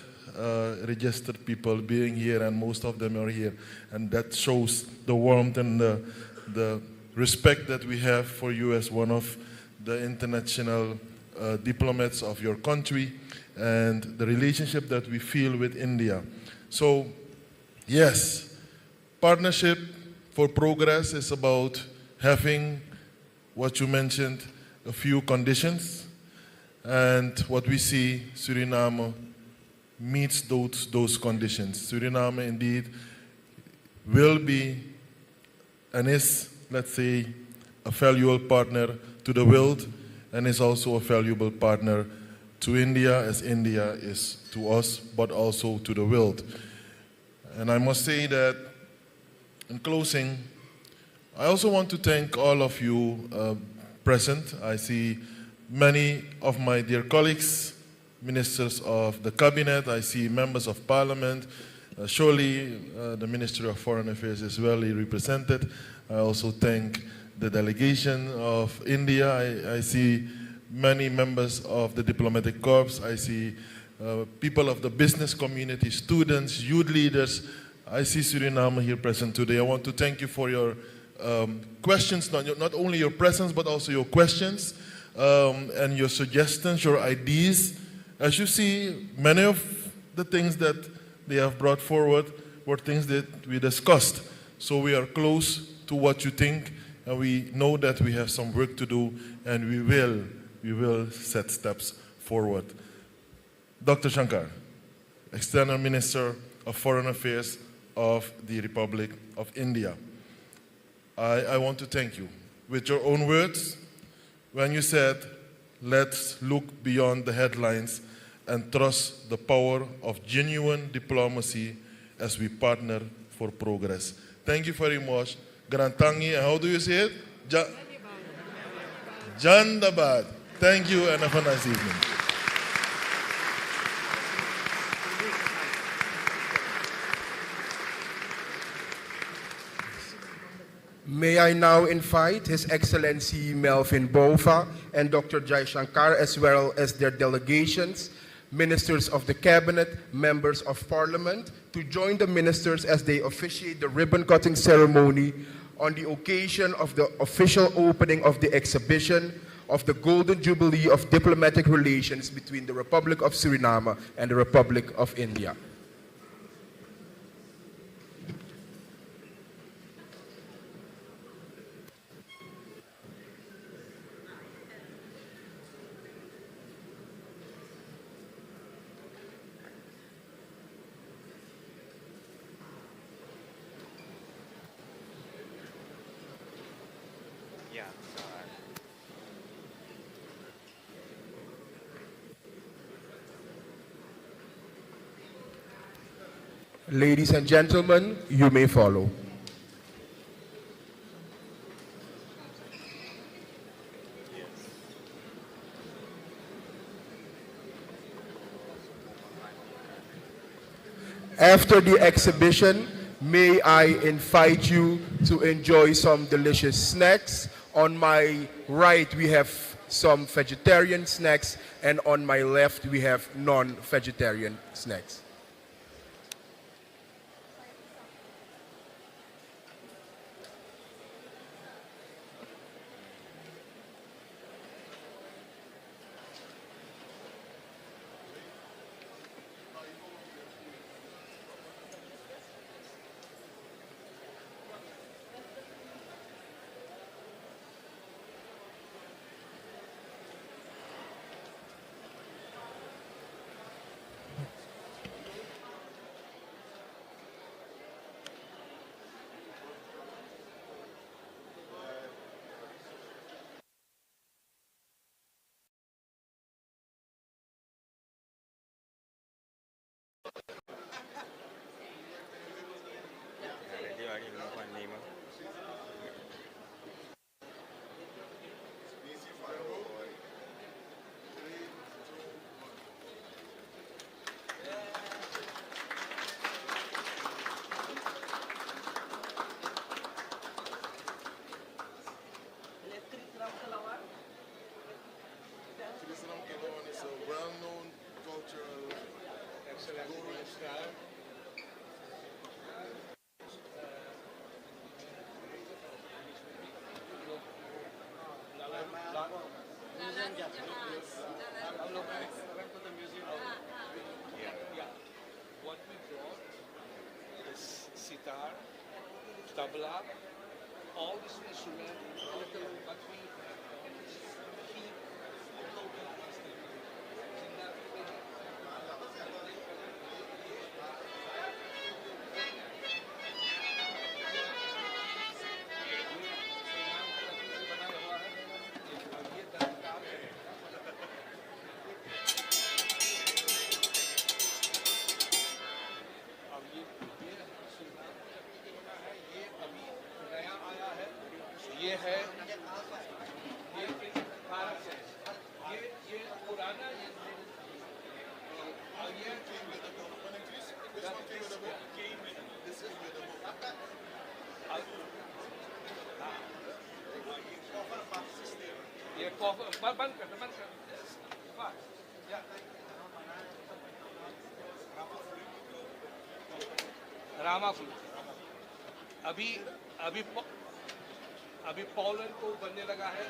registered people being here, and most of them are here. And that shows the warmth and the respect that we have for you as one of the international diplomats of your country, and the relationship that we feel with India. So, yes, partnership for progress is about having what you mentioned, a few conditions, and what we see, Suriname meets those conditions. Suriname indeed will be and is, let's say, a valuable partner to the world, and is also a valuable partner to India, as India is to us, but also to the world. And I must say that, in closing, I also want to thank all of you present. I see many of my dear colleagues, ministers of the cabinet. I see members of parliament. Surely the Ministry of Foreign Affairs is well represented. I also thank the delegation of India. I see many members of the diplomatic corps. I see people of the business community, students, youth leaders. I see Suriname here present today. I want to thank you for your questions, not only your presence, but also your questions and your suggestions, your ideas. As you see, many of the things that they have brought forward were things that we discussed. So we are close to what you think, and we know that we have some work to do, and we will set steps forward. Dr. Shankar, External Minister of Foreign Affairs of the Republic of India. I want to thank you. With your own words, when you said, let's look beyond the headlines and trust the power of genuine diplomacy as we partner for progress. Thank you very much. Grantangi, and how do you say it? Jandabad. Thank you, and have a nice evening. May I now invite His Excellency Melvin Bova and Dr. Jaishankar, as well as their delegations, ministers of the cabinet, members of parliament, to join the ministers as they officiate the ribbon-cutting ceremony on the occasion of the official opening of the exhibition of the Golden Jubilee of Diplomatic Relations between the Republic of Suriname and the Republic of India. Yeah. Ladies and gentlemen, you may follow. After the exhibition, may I invite you to enjoy some delicious snacks. On my right, we have some vegetarian snacks, and on my left, we have non-vegetarian snacks. It's a well-known cultural style. What we brought is sitar, tabla, all these instruments, but we keep localized. ये है ये भारत से ये पुराना और ये ये बंद कर रामा फ्लूट अभी अभी अभी पोलैंड को बनने लगा है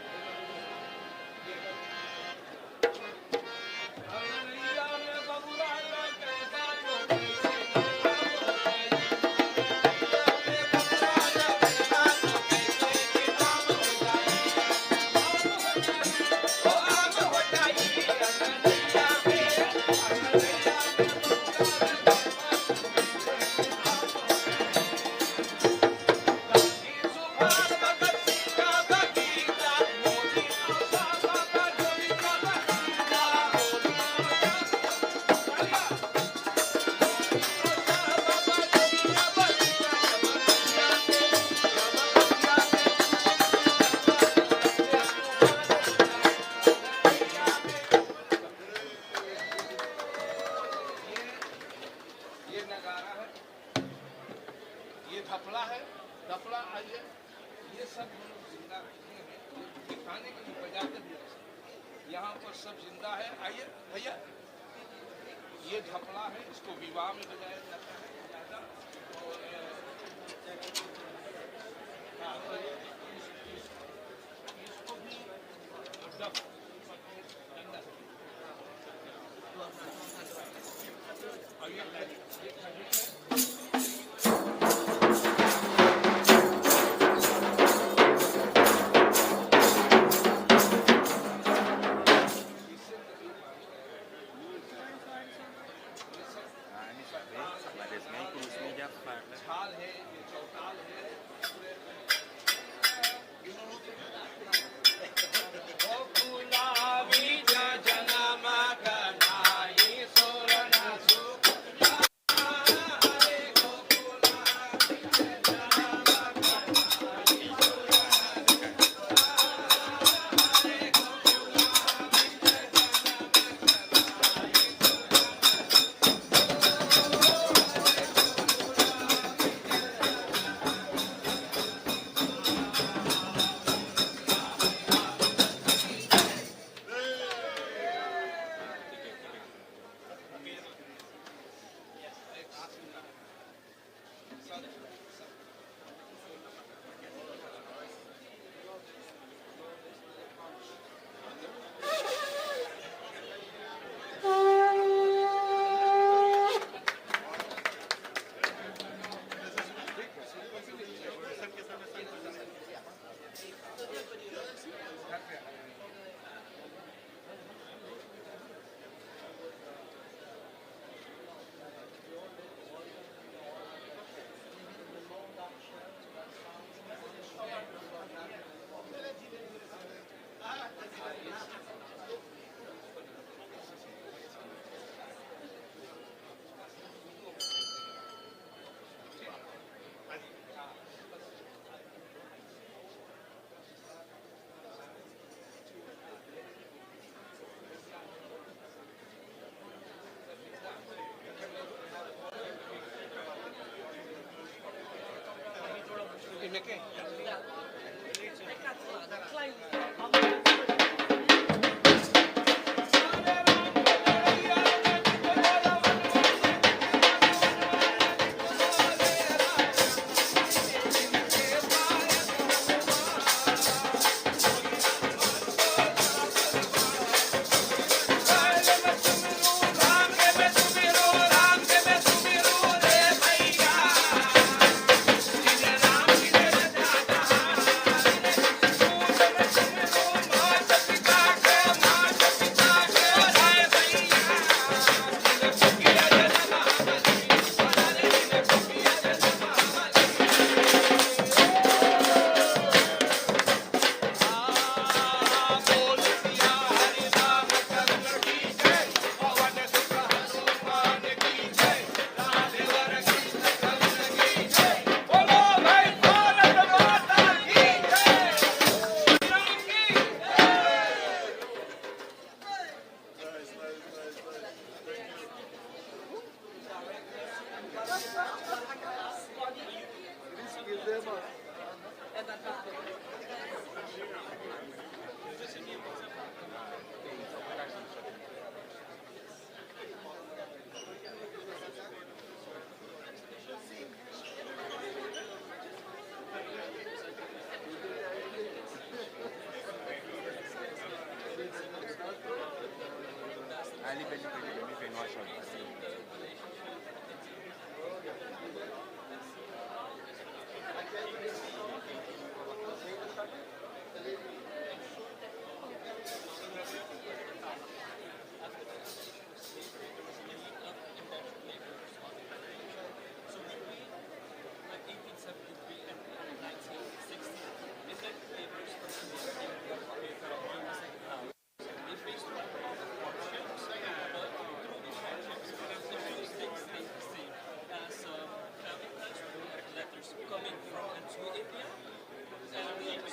यहाँ पर सब जिंदा है। आइए भैया, ये ढपला है, इसको विवाह में बजाया जाता है ज़्यादा। और इसको भी डफ और ये छाल है, ये चौताल है। ओ गुलाबी जनमा कनाई सोरना सुख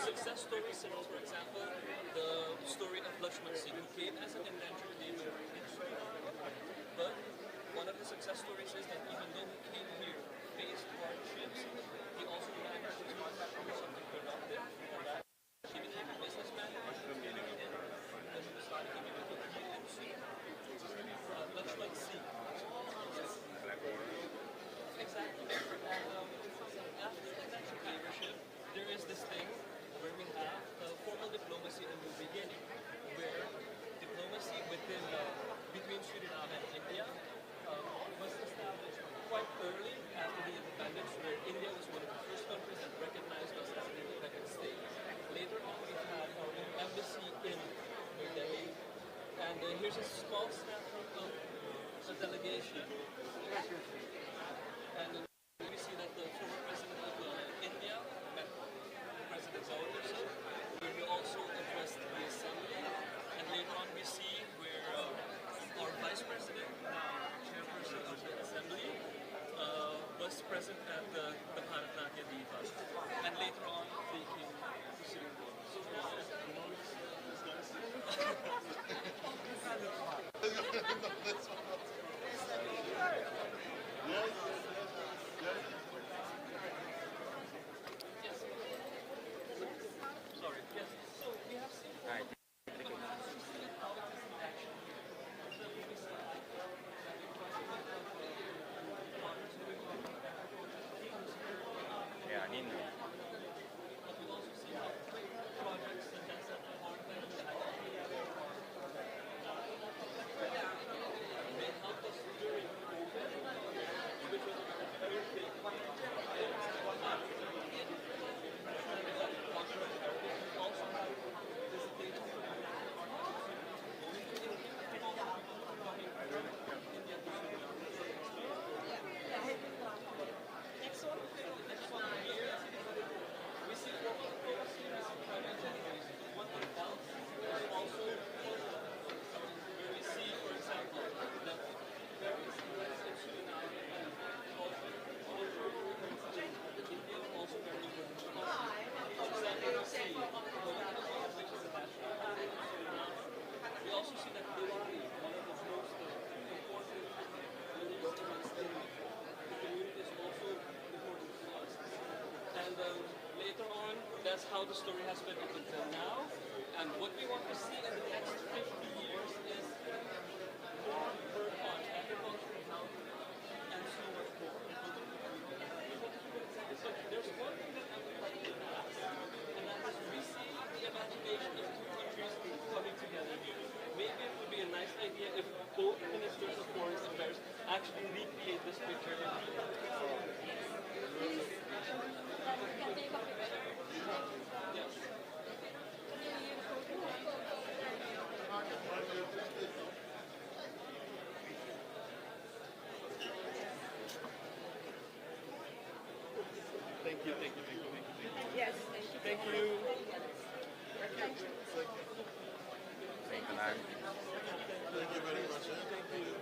success stories, for example, the story of Lakshman Singh, who came as an indentured labor in Sri Lanka. But one of the success stories is that even though he came here, faced hardships, he also managed to contact into something productive, and that he became a businessman, and he was starting here's a small snapshot of the delegation. And we see that the former president of India met President Jaishankar. We also addressed the assembly. And later on we see where our vice president, chairperson of the assembly, was present at the Bharatnatyam Diva. And later on they came to Singapore. Sorry. Yes. So we have seen. Yeah, Nino. We also see that Diwali, one of the most important religious events in the community, is also important to us. And later on, that's how the story has been up until now. And what we want to see in the next 50 years is more work on agriculture, health, and so much more. So there's one thing that I would like to ask, and that is we see the imagination of two countries coming together here. Maybe it would be a nice idea if both ministers of foreign affairs actually recreate this picture. Yes. Thank you, thank you, thank you, thank you. Yes, thank you. Thank you, man. Thank you very much. Thank you.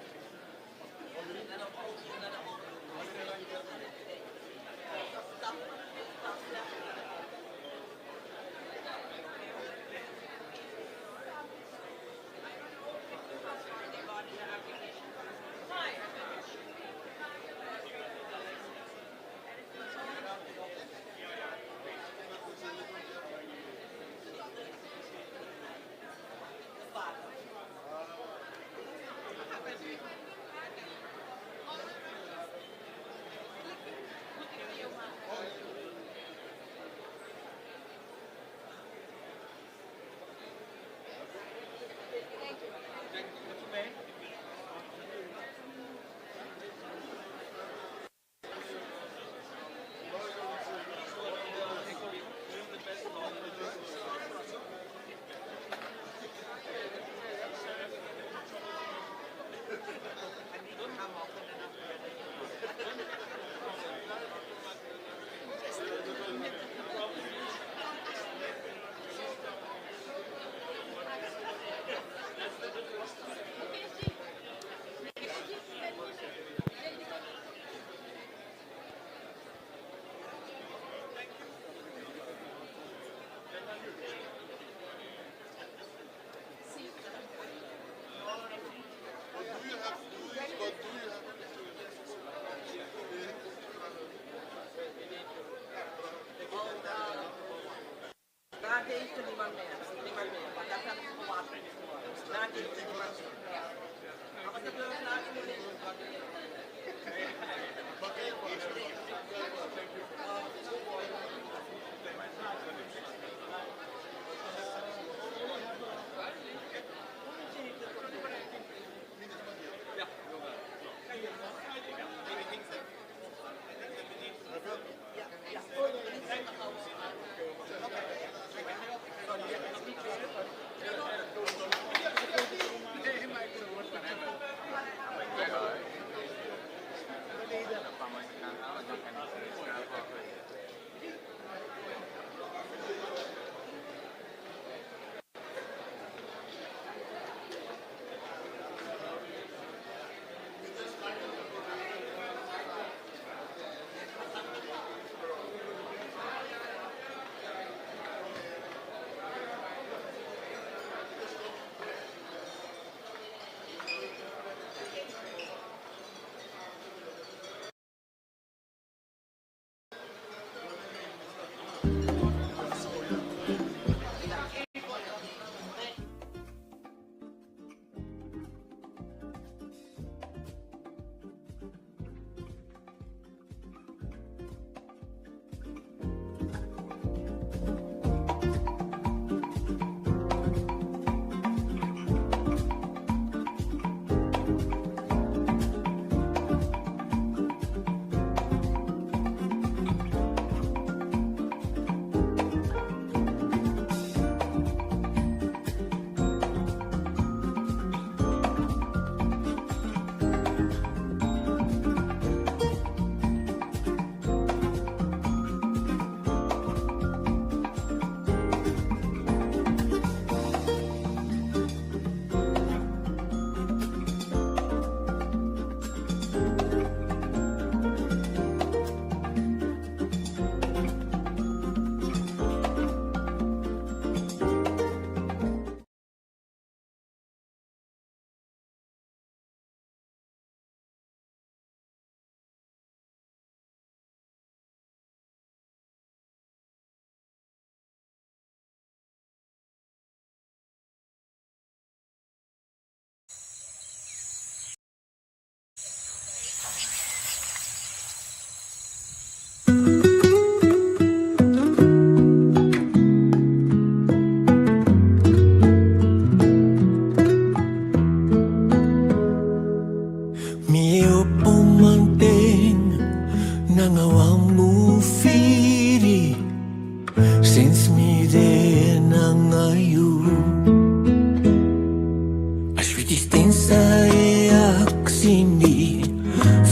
Asvitistensa e aksini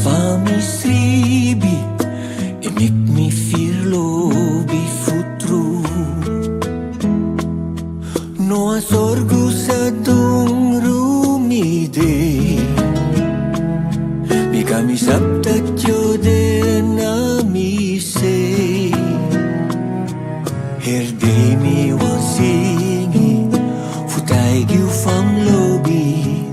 Fami sribi It make me feel lobi futru No sorgu sa tung rumide Kami sabta jode nami say Her day me was singing Futai giu fam lobby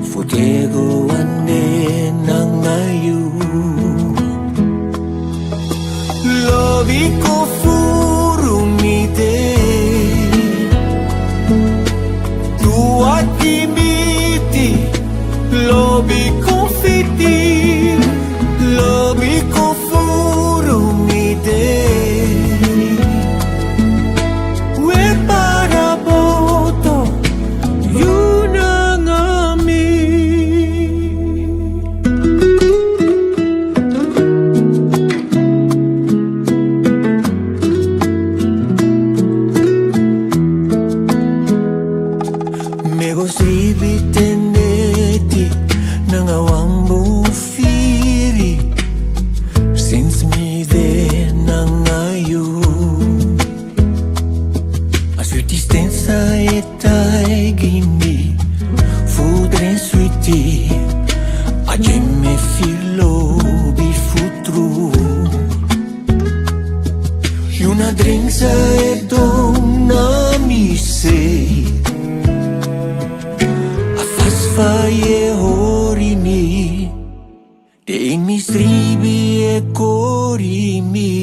Futego ane nang ayu Lobby ko furumite Tuat dimiti Lobby ko fiti Lobby ko furumite We para boto Yun ang amin Megos ribiteneti Nangawang bufiri Since me de nangayo Asutistensa etai gimi Fudre sweetie Aje me filo bifutru Yuna drink sa edong nami say Faye horimi Deing mi stribi e corimi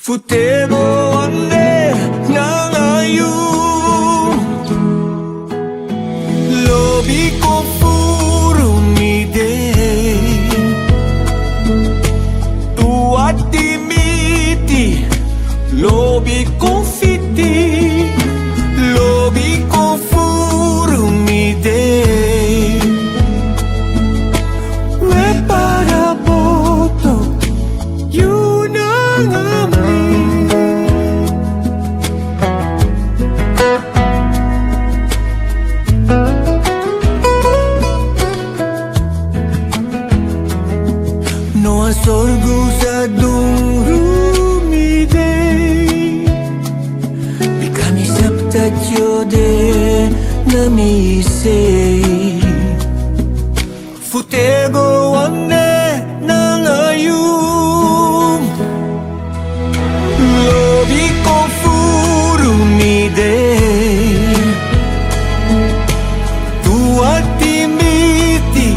Futego ane nang ayu Lobi ko furumide Tuat dimiti Lobi ko fiti Lobi ko We para boto Yun ang amin No asorgo sa dumrumide Bikami sabta jode nami say Futego ane nang ayum Lobi ko furumide Tuat dimiti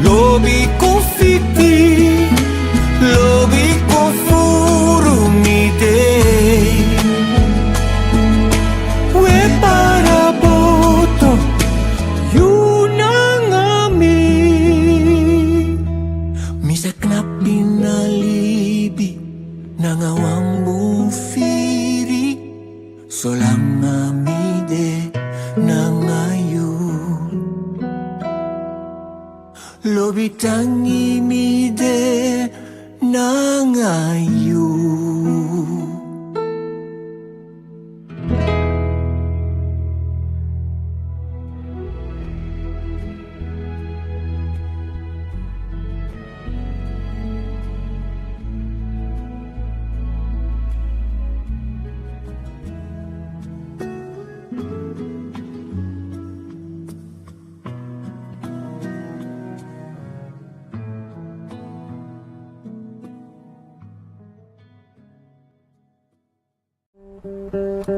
Lobi ko fiti Lobi ko furumide We para boto Yun ang amin Misak na pinalibi Nangawang bufiri Solang amide nangayon Lobi tangi mide nangayon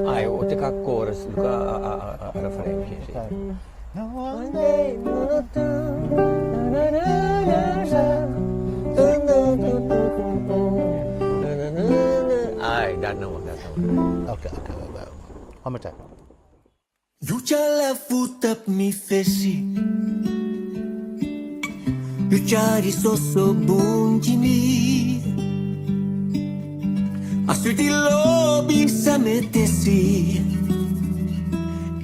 Ai, o te chorus luka refrain kasi. Ai, that no one. Okay. One more time. You chala futap mi fesi You chari soso bunjimi Asuti lobi sa metesi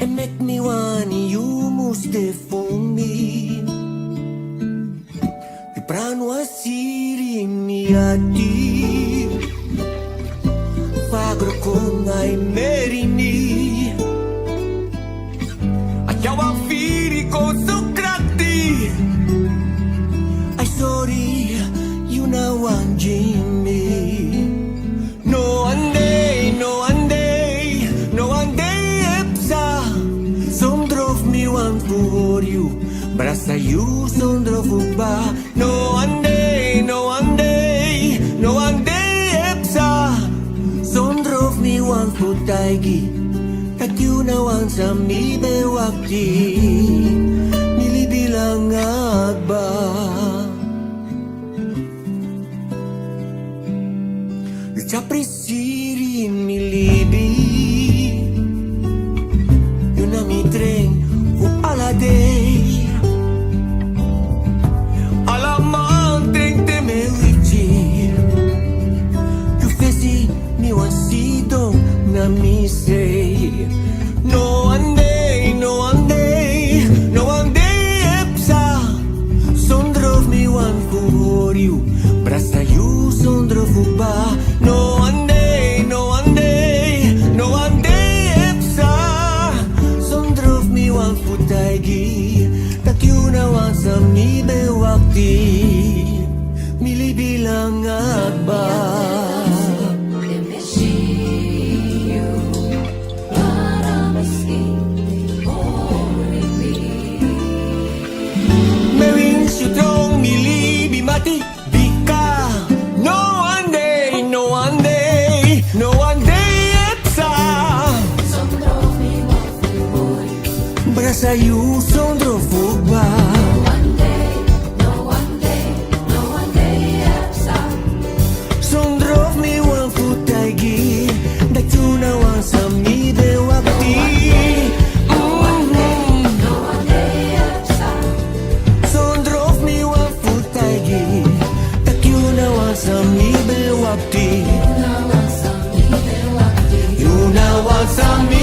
And make me wani you muste for me Mi prano asiri mi ati Fagro con ai merini Brasa you sondro fugba. No one day, no one day, no one day epsa. Sondro mi wan putaigi. Takyu na wan sa mi bewakti. Milibilang agba. Capri sirin milibi. Yun na mi tren o aladay. Alamang teng teme wichi. You fesi mi wasidong na mi say. No one day, no one day, no one day epsa. Sondrov mi wan for you. Brasa you sondrov ba. No one day, no one day, no one day epsa. Sondrov mi wan putaigi. Takyu na wan sa mi bewakti. Milibilang agba. Mewing sutong milibi mati bika. No one day, no one day, no one day epsa. Brasa you sondro fugba. Sondro mi wan futagi. Dakyu na wan sa mi bewakti. Sondro mi wan futagi. Takyu na wan sa mi bewakti. You na wan sa mi